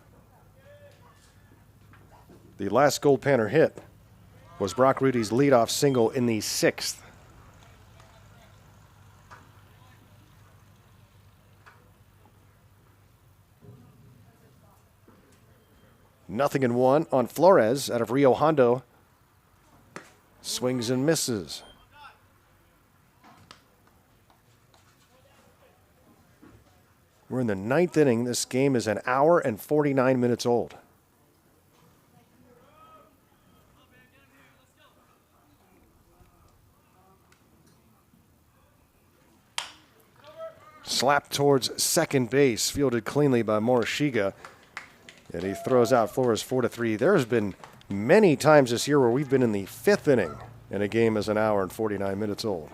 The last Goldpanner hit was Brock Rudy's leadoff single in the 6th. Nothing in 1 on Flores out of Rio Hondo. Swings and misses. We're in the 9th inning. This game is an hour and 49 minutes old. Slapped towards second base, fielded cleanly by Morishige. And he throws out Flores 4-3. There's been many times this year where we've been in the 5th inning and a game is an hour and 49 minutes old.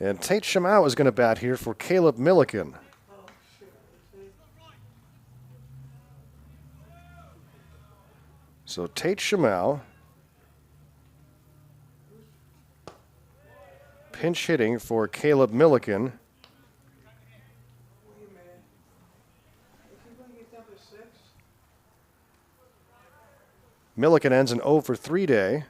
And Tate Shamau is going to bat here for Caleb Milliken. So Tate Shamau pinch hitting for Caleb Milliken. Milliken ends an 0 for 3 day.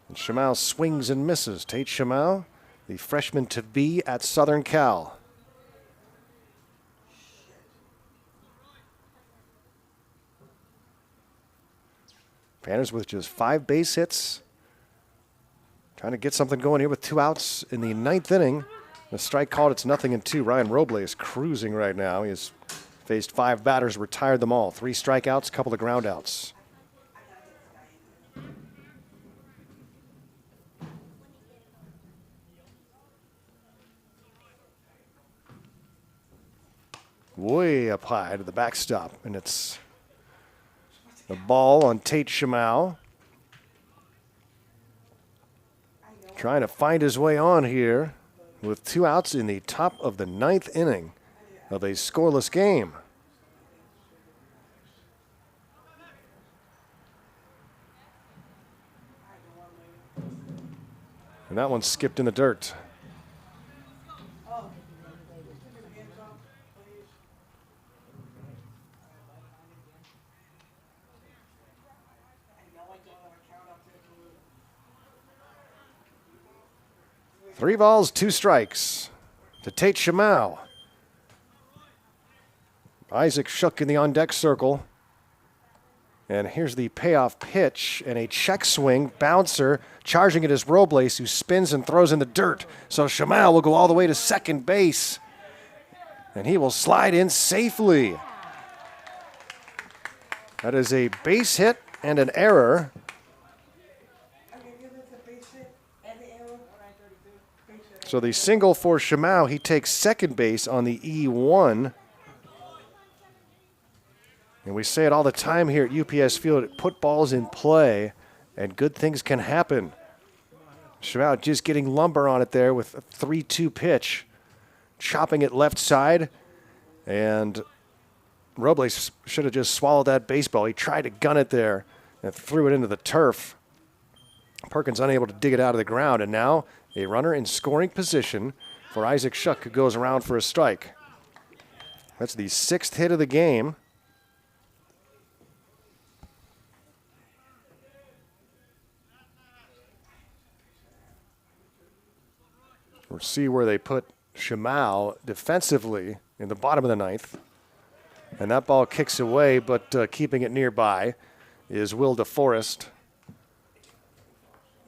And Shamau swings and misses. Tate Shamau, the freshman to be at Southern Cal. Panners with just 5 base hits. Trying to get something going here with 2 outs in the 9th inning. The strike called, it's 0-2. Ryan Robles cruising right now. He has faced 5 batters, retired them all. 3 strikeouts, a couple of ground outs. Way up high to the backstop, and it's the ball on Tate Shamau. Trying to find his way on here with 2 outs in the top of the 9th inning of a scoreless game. And that one skipped in the dirt. Three balls, 2 strikes to Tate Shamau. Isaac Shook in the on-deck circle. And here's the payoff pitch and a check swing. Bouncer charging it is Robles, who spins and throws in the dirt. So Shamau will go all the way to second base. And he will slide in safely. That is a base hit and an error. So the single for Shimao, he takes second base on the E1. And we say it all the time here at UPS Field, put balls in play and good things can happen. Shimao just getting lumber on it there with a 3-2 pitch, chopping it left side. And Robles should have just swallowed that baseball. He tried to gun it there and threw it into the turf. Perkins unable to dig it out of the ground, and now a runner in scoring position for Isaac Shuck, who goes around for a strike. That's the 6th hit of the game. We'll see where they put Shimao defensively in the bottom of the 9th. And that ball kicks away, but keeping it nearby is Will DeForest.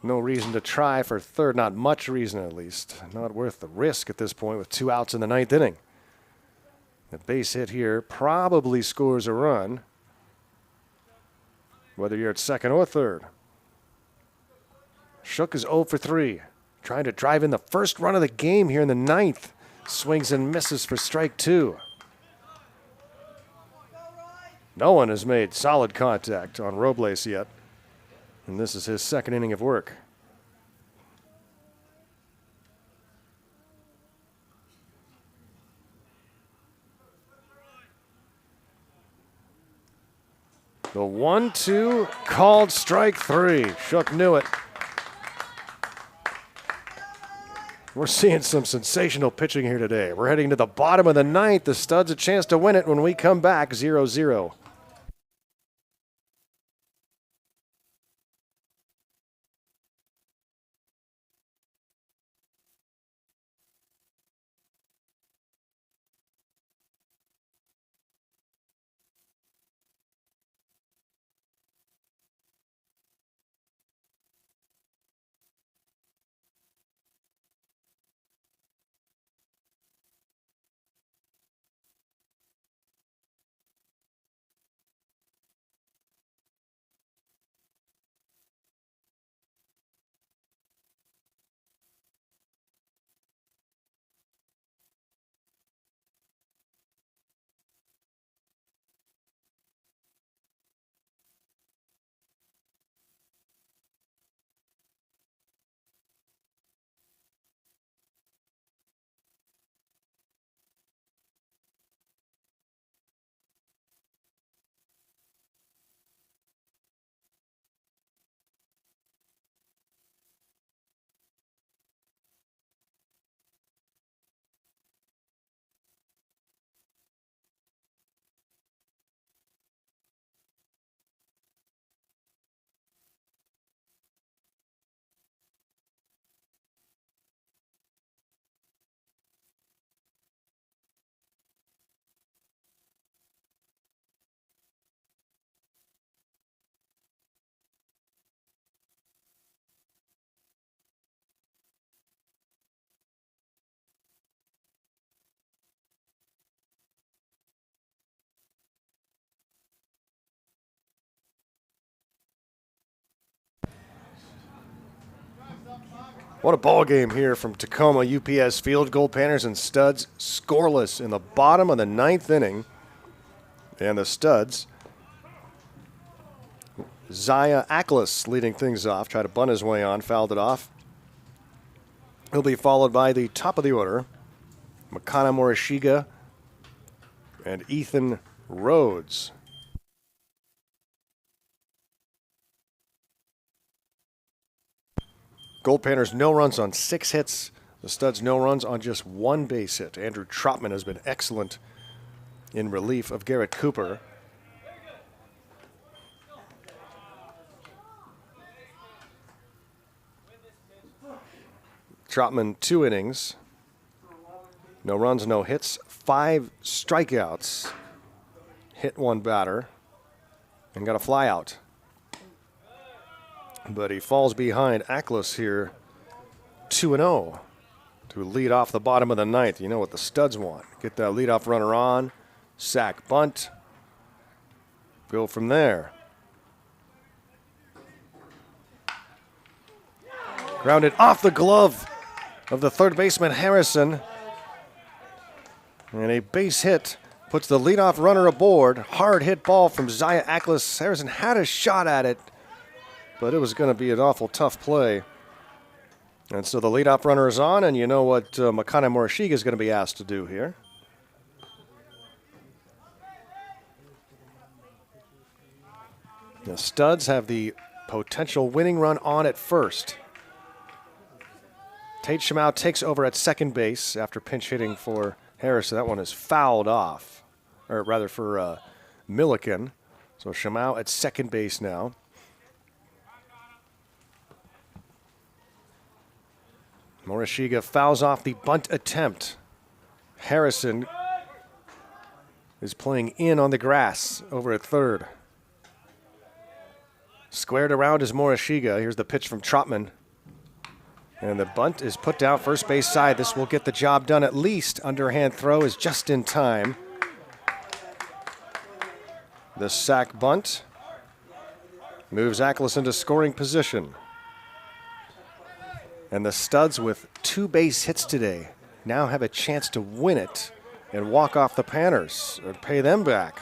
No reason to try for third, not much reason at least. Not worth the risk at this point with 2 outs in the 9th inning. The base hit here probably scores a run, whether you're at second or third. Shook is 0 for 3. Trying to drive in the first run of the game here in the 9th. Swings and misses for strike 2. No one has made solid contact on Robles yet. And this is his 2nd inning of work. The 1-2 called strike 3. Shook knew it. We're seeing some sensational pitching here today. We're heading to the bottom of the 9th. The Studs a chance to win it when we come back 0-0. What a ball game here from Tacoma UPS Field. Goldpanners and Studs scoreless in the bottom of the 9th inning. And the Studs, Zaya Ackles leading things off. Tried to bunt his way on, fouled it off. He'll be followed by the top of the order, Makana Morishige and Ethan Rhodes. Goldpanners no runs on 6 hits. The Studs no runs on just 1 base hit. Andrew Trotman has been excellent in relief of Garrett Cooper. Trotman 2 innings. No runs, no hits, 5 strikeouts. Hit 1 batter and got a fly out. But he falls behind Ackles here 2-0 to lead off the bottom of the 9th. You know what the Studs want. Get that leadoff runner on, sack bunt, go from there. Grounded off the glove of the third baseman Harrison. And a base hit puts the leadoff runner aboard. Hard hit ball from Zaya Ackles. Harrison had a shot at it, but it was going to be an awful tough play. And so the leadoff runner is on, and you know what Makana Morishige is going to be asked to do here. The Studs have the potential winning run on at first. Tate Shamau takes over at second base after pinch hitting for Harrison. That one is fouled off, or rather for Milliken. So Shamau at second base now. Morishige fouls off the bunt attempt. Harrison is playing in on the grass over at third. Squared around is Morishige. Here's the pitch from Trotman. And the bunt is put down first base side. This will get the job done at least. Underhand throw is just in time. The sac bunt moves Ackles into scoring position. And the Studs, with 2 base hits today, now have a chance to win it and walk off the Panners, or pay them back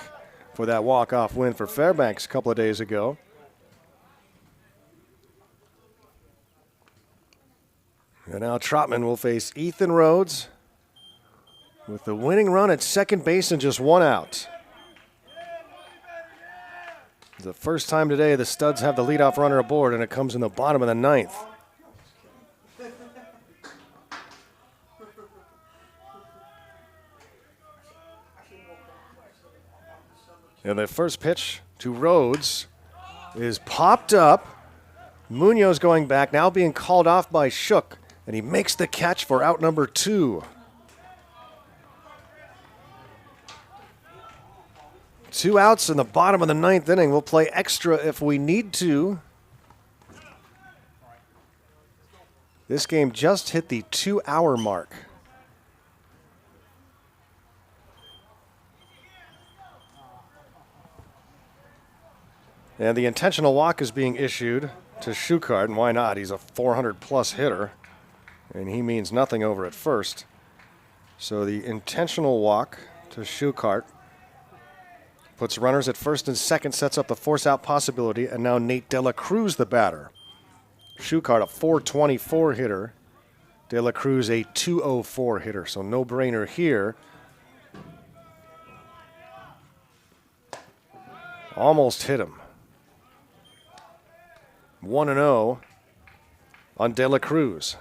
for that walk-off win for Fairbanks a couple of days ago. And now Trotman will face Ethan Rhodes with the winning run at second base and just 1 out. It's the first time today the Studs have the leadoff runner aboard, and it comes in the bottom of the 9th. And the first pitch to Rhodes is popped up. Munoz going back, now being called off by Shook, and he makes the catch for out number 2. 2 outs in the bottom of the 9th inning. We'll play extra if we need to. This game just hit the 2-hour mark. And the intentional walk is being issued to Schuchart, and why not? He's a 400-plus hitter, and he means nothing over at first. So the intentional walk to Schuchart puts runners at first and second, sets up the force-out possibility, and now Nate De La Cruz, the batter. Schuchart, a 424 hitter. De La Cruz, a 204 hitter, so no-brainer here. Almost hit him. 1-0 on De La Cruz.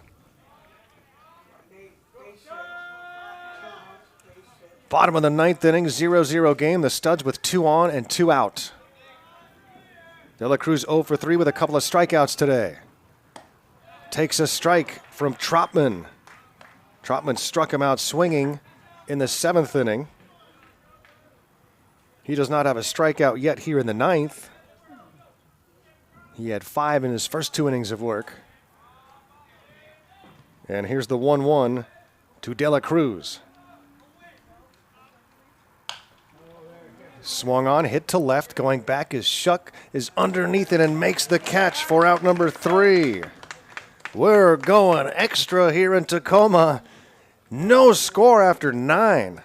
Bottom of the 9th inning, 0-0 game. The Studs with 2 on and 2 out. De La Cruz 0 for 3 with a couple of strikeouts today. Takes a strike from Trotman. Trotman struck him out swinging in the 7th inning. He does not have a strikeout yet here in the 9th. He had 5 in his first 2 innings of work. And here's the 1-1 to De La Cruz. Swung on, hit to left, going back is Shuck, is underneath it and makes the catch for out number 3. We're going extra here in Tacoma. No score after 9.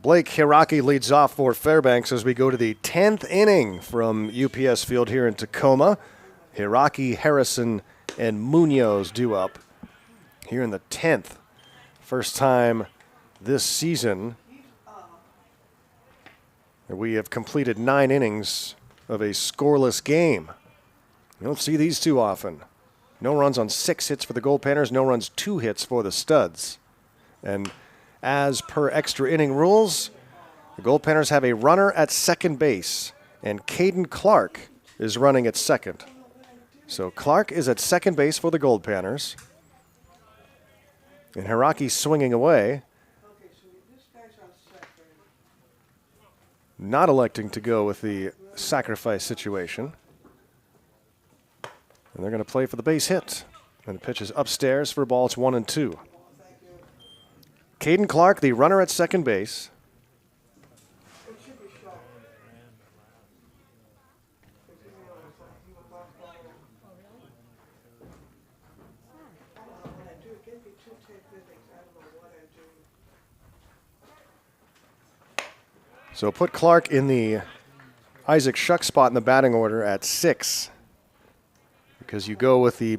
Blake Hiraki leads off for Fairbanks as we go to the 10th inning from UPS Field here in Tacoma. Hiraki, Harrison, and Munoz due up here in the 10th. First time this season that we have completed 9 innings of a scoreless game. You don't see these too often. No runs on 6 hits for the Goldpanners, no runs 2 hits for the Studs. And as per extra inning rules, the Goldpanners have a runner at second base, and Caden Clark is running at second. So Clark is at second base for the Goldpanners. And Hiraki swinging away, not electing to go with the sacrifice situation. And they're going to play for the base hit. And the pitch is upstairs for balls 1 and 2. Caden Clark, the runner at second base. So put Clark in the Isaac Shuck spot in the batting order at 6. Because you go with the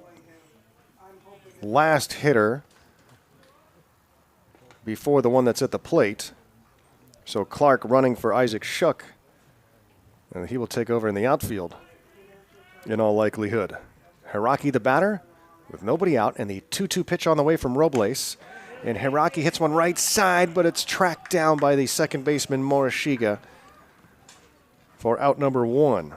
last hitter before the one that's at the plate. So Clark running for Isaac Shuck, and he will take over in the outfield in all likelihood. Hiraki the batter with nobody out, and the 2-2 pitch on the way from Robles. And Hiraki hits one right side, but it's tracked down by the second baseman Morishige for out number 1.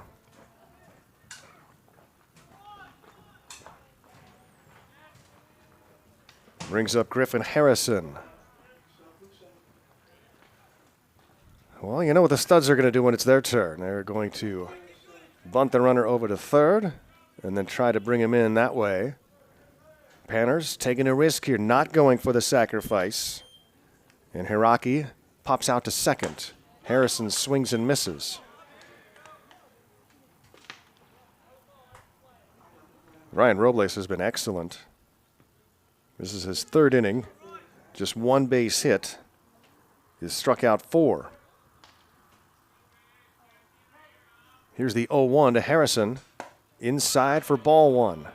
Brings up Griffin Harrison. Well, you know what the Studs are going to do when it's their turn. They're going to bunt the runner over to third and then try to bring him in that way. Panners taking a risk here, not going for the sacrifice. And Hiraki pops out to second. Harrison swings and misses. Ryan Robles has been excellent. This is his 3rd inning. Just 1 base hit. He's struck out 4. Here's the 0-1 to Harrison. Inside for ball 1.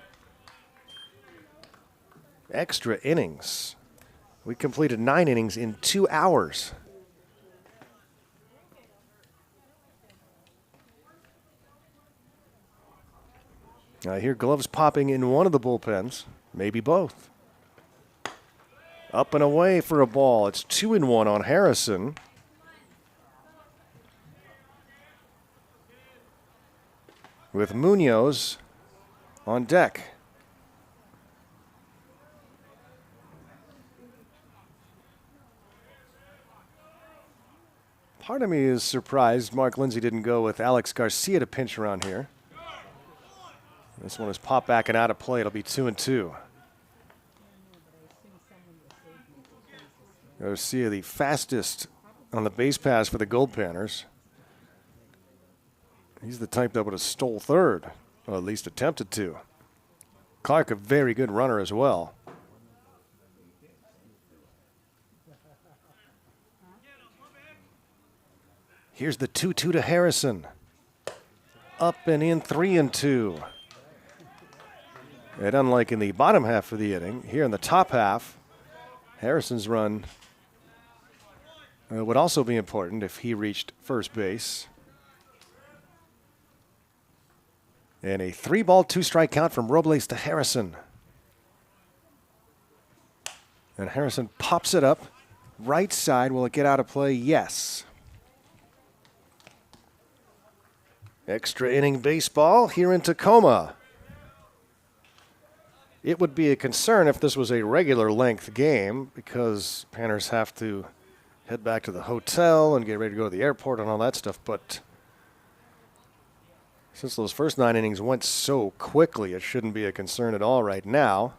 Extra innings. We completed 9 innings in 2 hours. I hear gloves popping in one of the bullpens, maybe both. Up and away for a ball. It's 2-1 on Harrison. With Munoz on deck. Part of me is surprised Mark Lindsay didn't go with Alex Garcia to pinch around here. This one is popped back and out of play. It'll be 2-2. Garcia, the fastest on the base pass for the Goldpanners. He's the type that would have stole third, or at least attempted to. Clark, a very good runner as well. Here's the 2-2 to Harrison. Up and in, 3-2. And unlike in the bottom half of the inning, here in the top half, Harrison's run would also be important if he reached first base. And a 3-ball, 2-strike count from Robles to Harrison. And Harrison pops it up. Right side, will it get out of play? Yes. Extra inning baseball here in Tacoma. It would be a concern if this was a regular length game because Panners have to head back to the hotel and get ready to go to the airport and all that stuff. But since those first 9 innings went so quickly, it shouldn't be a concern at all right now.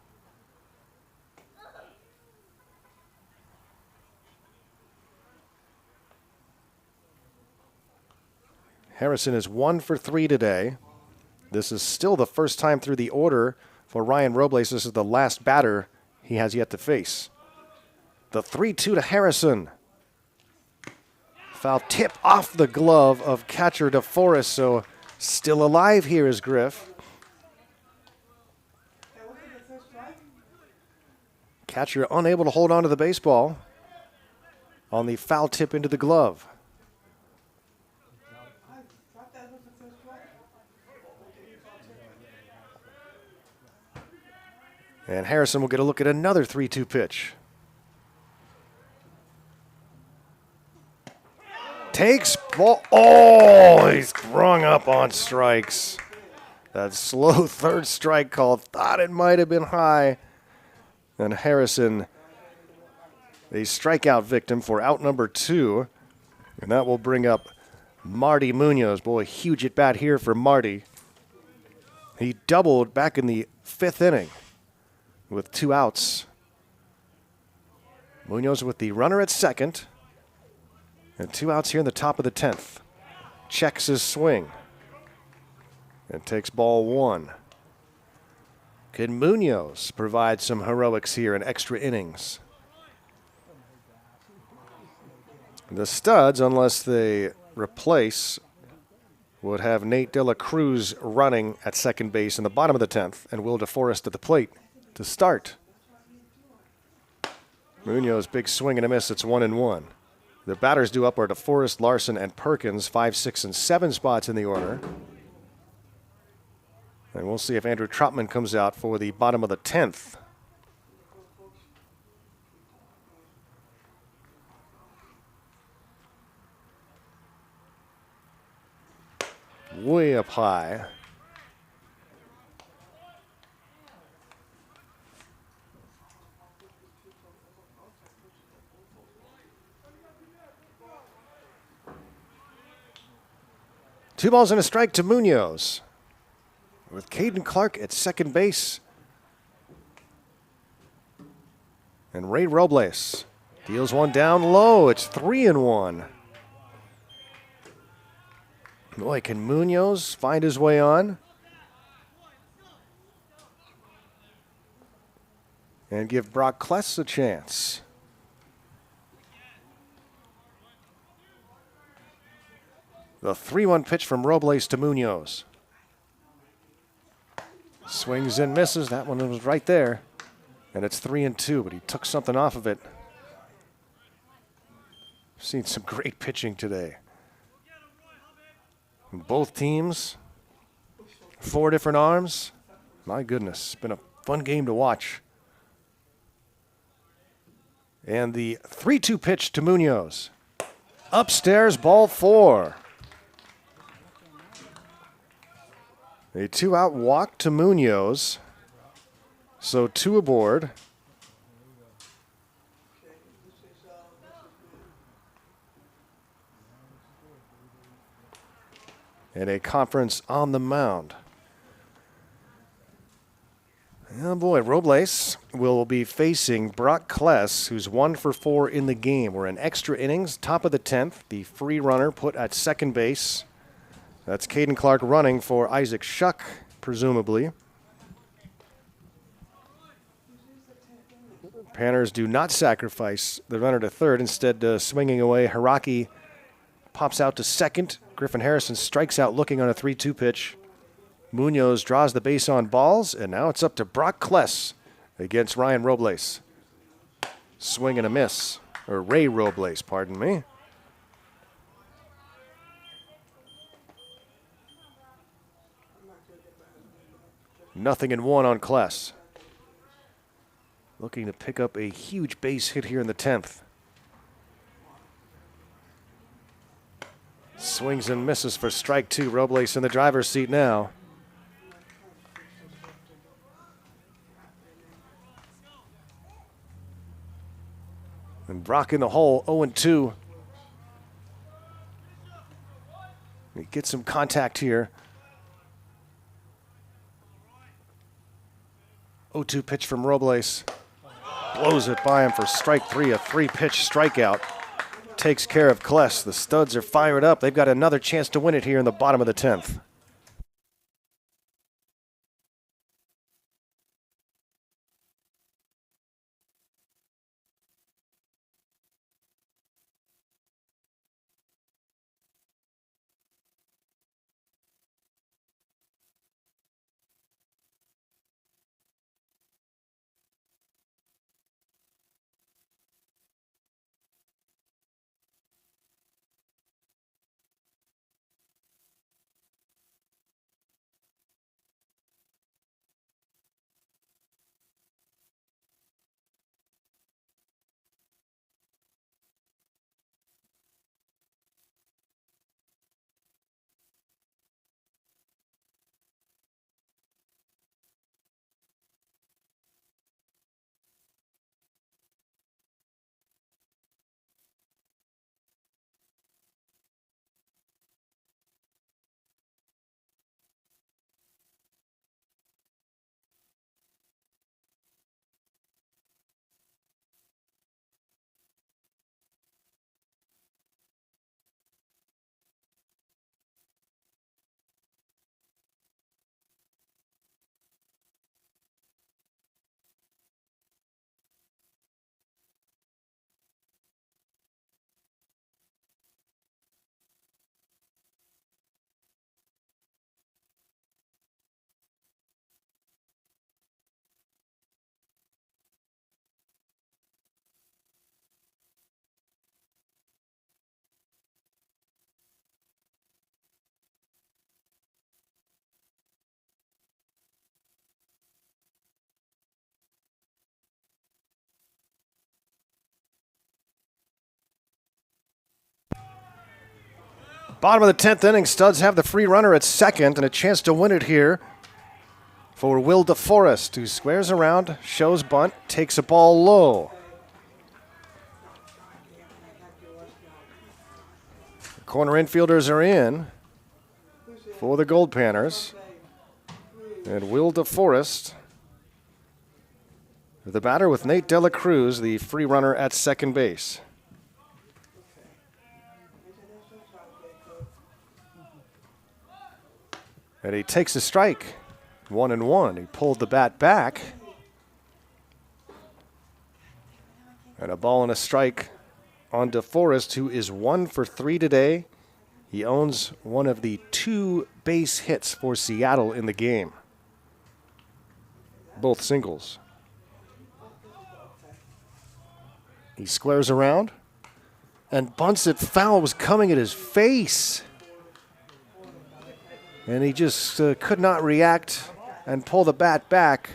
Harrison is 1 for 3 today. This is still the first time through the order for Ryan Robles. This is the last batter he has yet to face. The 3-2 to Harrison. Foul tip off the glove of catcher DeForest, so still alive here is Griff. Catcher unable to hold on to the baseball on the foul tip into the glove. And Harrison will get a look at another 3-2 pitch. Takes ball. Oh, he's rung up on strikes. That slow third strike call. Thought it might have been high. And Harrison, a strikeout victim for out number 2. And that will bring up Marty Munoz. Boy, huge at bat here for Marty. He doubled back in the 5th inning with 2 outs. Munoz with the runner at second. And 2 outs here in the top of the 10th. Checks his swing. And takes ball 1. Can Munoz provide some heroics here in extra innings? The Studs, unless they replace, would have Nate De La Cruz running at second base in the bottom of the 10th and Will DeForest at the plate to start. Munoz, big swing and a miss. It's 1-1. The batters due up are DeForest, Larson, and Perkins, 5, 6, and 7 spots in the order. And we'll see if Andrew Trotman comes out for the bottom of the 10th. Way up high. Two balls and a strike to Munoz, with Caden Clark at second base. And Ray Robles deals one down low. It's 3-1. Boy, can Munoz find his way on? And give Brock Kless a chance. The 3-1 pitch from Robles to Munoz. Swings and misses. That one was right there. And it's 3-2, but he took something off of it. Seen some great pitching today. Both teams, 4 different arms. My goodness, it's been a fun game to watch. And the 3-2 pitch to Munoz. Upstairs, ball 4. A 2-out walk to Munoz. So 2 aboard. And a conference on the mound. Oh boy, Robles will be facing Brock Kless, who's 1 for 4 in the game. We're in extra innings, top of the 10th. The free runner put at second base. That's Caden Clark running for Isaac Shuck, presumably. Panners do not sacrifice the runner to third. Instead, swinging away, Hiraki pops out to second. Griffin Harrison strikes out looking on a 3-2 pitch. Munoz draws the base on balls, and now it's up to Brock Kless against Ryan Robles. Swing and a miss. Or Ray Robles, pardon me. Nothing in 1 on Kless. Looking to pick up a huge base hit here in the 10th. Swings and misses for strike 2. Robles in the driver's seat now. And Brock in the hole, 0-2. He gets some contact here. 0-2 pitch from Robles. Blows it by him for strike 3, a 3-pitch strikeout. Takes care of Kless. The Studs are fired up. They've got another chance to win it here in the bottom of the 10th. Bottom of the 10th inning, Studs have the free runner at second and a chance to win it here for Will DeForest, who squares around, shows bunt, takes a ball low. The corner infielders are in for the Goldpanners. And Will DeForest, the batter with Nate Dela Cruz, the free runner at second base. And he takes a strike, 1-1. He pulled the bat back. And a ball and a strike on DeForest, who is 1 for 3 today. He owns one of the 2 base hits for Seattle in the game. Both singles. He squares around and bunts it foul. It was coming at his face. And he just could not react and pull the bat back.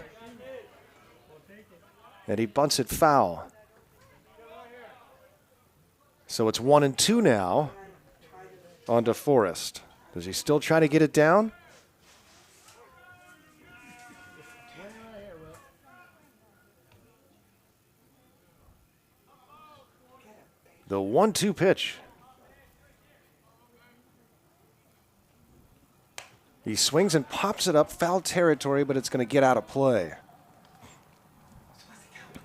And he bunts it foul. So it's 1-2 now on DeForest. Does he still try to get it down? The 1-2 pitch. He swings and pops it up, foul territory, but it's going to get out of play.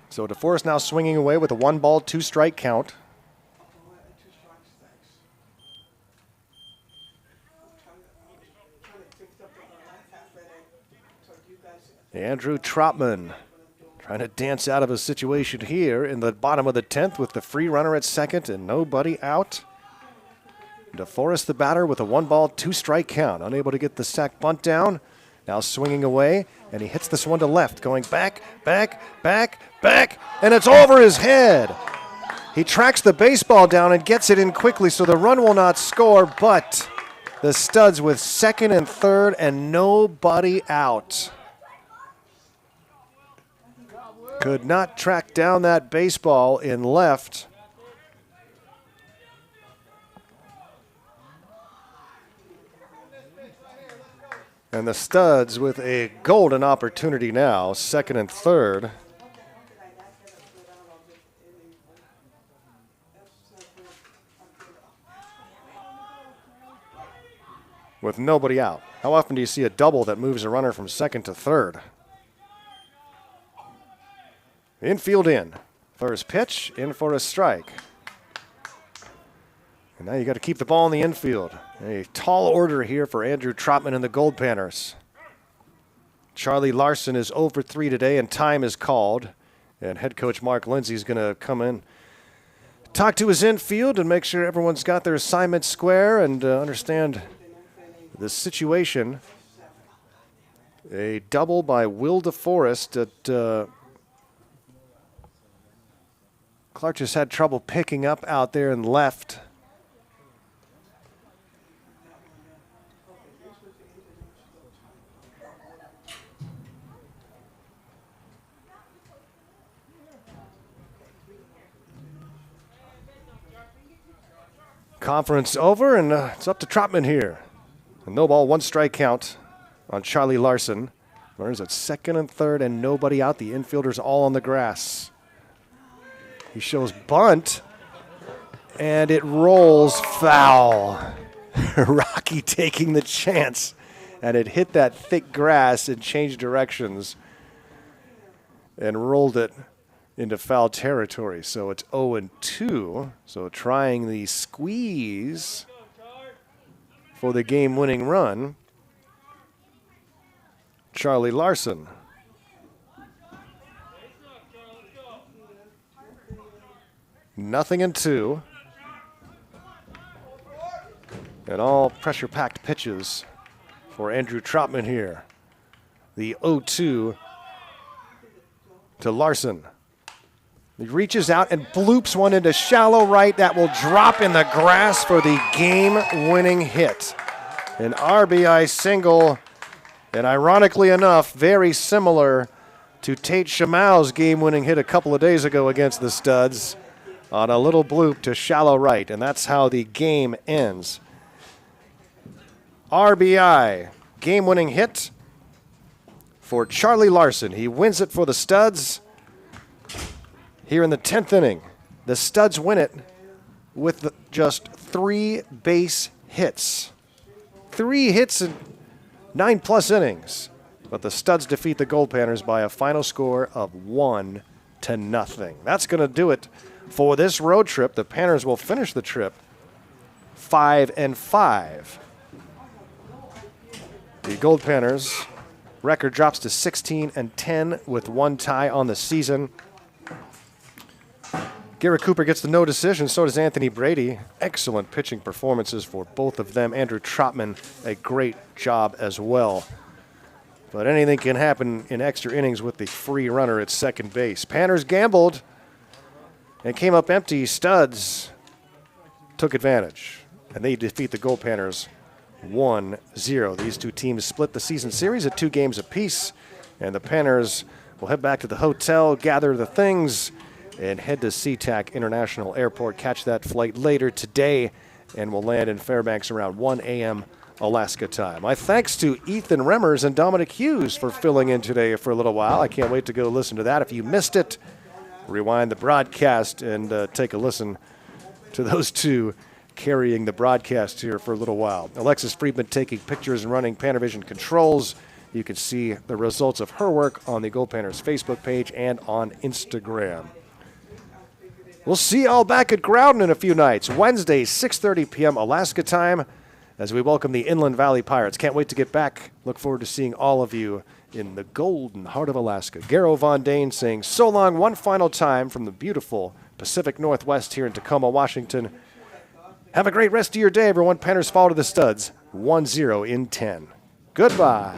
So DeForest now swinging away with a 1-ball, 2-strike count. Andrew Trotman trying to dance out of a situation here in the bottom of the 10th with the free runner at second and nobody out. DeForest, the batter, with a 1-ball, 2-strike count. Unable to get the sac bunt down. Now swinging away, and he hits this one to left. Going back, back, back, back, and it's over his head. He tracks the baseball down and gets it in quickly, so the run will not score, but the Studs with second and third and nobody out. Could not track down that baseball in left. And the Studs with a golden opportunity now, second and third. With nobody out. How often do you see a double that moves a runner from second to third? Infield in. First pitch, in for a strike. And now you got to keep the ball in the infield. A tall order here for Andrew Trotman and the Goldpanners. Charlie Larson is 0 for 3 today, and time is called. And head coach Mark Lindsay is going to come in, talk to his infield, and make sure everyone's got their assignment square and understand the situation. A double by Will DeForest that Clark just had trouble picking up out there and left. Conference over, and it's up to Trotman here. A no ball, 1-strike count on Charlie Larson. Runners at second and third, and nobody out. The infielders all on the grass. He shows bunt, and it rolls foul. Hiraki taking the chance, and it hit that thick grass and changed directions and rolled it into foul territory. So it's 0-2. So trying the squeeze for the game-winning run, Charlie Larson. Nothing in 2. And all pressure-packed pitches for Andrew Trotman here. The 0-2 to Larson. He reaches out and bloops one into shallow right. That will drop in the grass for the game-winning hit. An RBI single, and ironically enough, very similar to Tate Shamau's game-winning hit a couple of days ago against the Studs on a little bloop to shallow right, and that's how the game ends. RBI. Game-winning hit for Charlie Larson. He wins it for the Studs here in the 10th inning. The Studs win it with just 3 base hits. 3 hits in 9+ innings. But the Studs defeat the Goldpanners by a final score of 1-0. That's going to do it for this road trip. The Panners will finish the trip 5-5. The Goldpanners record drops to 16-10 with 1 tie on the season. Garrett Cooper gets the no decision, so does Anthony Brady. Excellent pitching performances for both of them. Andrew Trotman, a great job as well. But anything can happen in extra innings with the free runner at second base. Panners gambled and came up empty. Studs took advantage, and they defeat the Goldpanners 1-0. These two teams split the season series at 2 games apiece, and the Panners will head back to the hotel, gather the things, and head to SeaTac International Airport. Catch that flight later today, and will land in Fairbanks around 1 a.m. Alaska time. My thanks to Ethan Remmers and Dominic Hughes for filling in today for a little while. I can't wait to go listen to that. If you missed it, rewind the broadcast and take a listen to those two carrying the broadcast here for a little while. Alexis Friedman taking pictures and running Panavision controls. You can see the results of her work on the Goldpanners Facebook page and on Instagram. We'll see y'all back at Groudon in a few nights. Wednesday, 6:30 p.m. Alaska time, as we welcome the Inland Valley Pirates. Can't wait to get back. Look forward to seeing all of you in the golden heart of Alaska. Garrett Von Dane saying so long one final time from the beautiful Pacific Northwest here in Tacoma, Washington. Have a great rest of your day, everyone. Panners fall to the Studs, 1-0 in 10. Goodbye.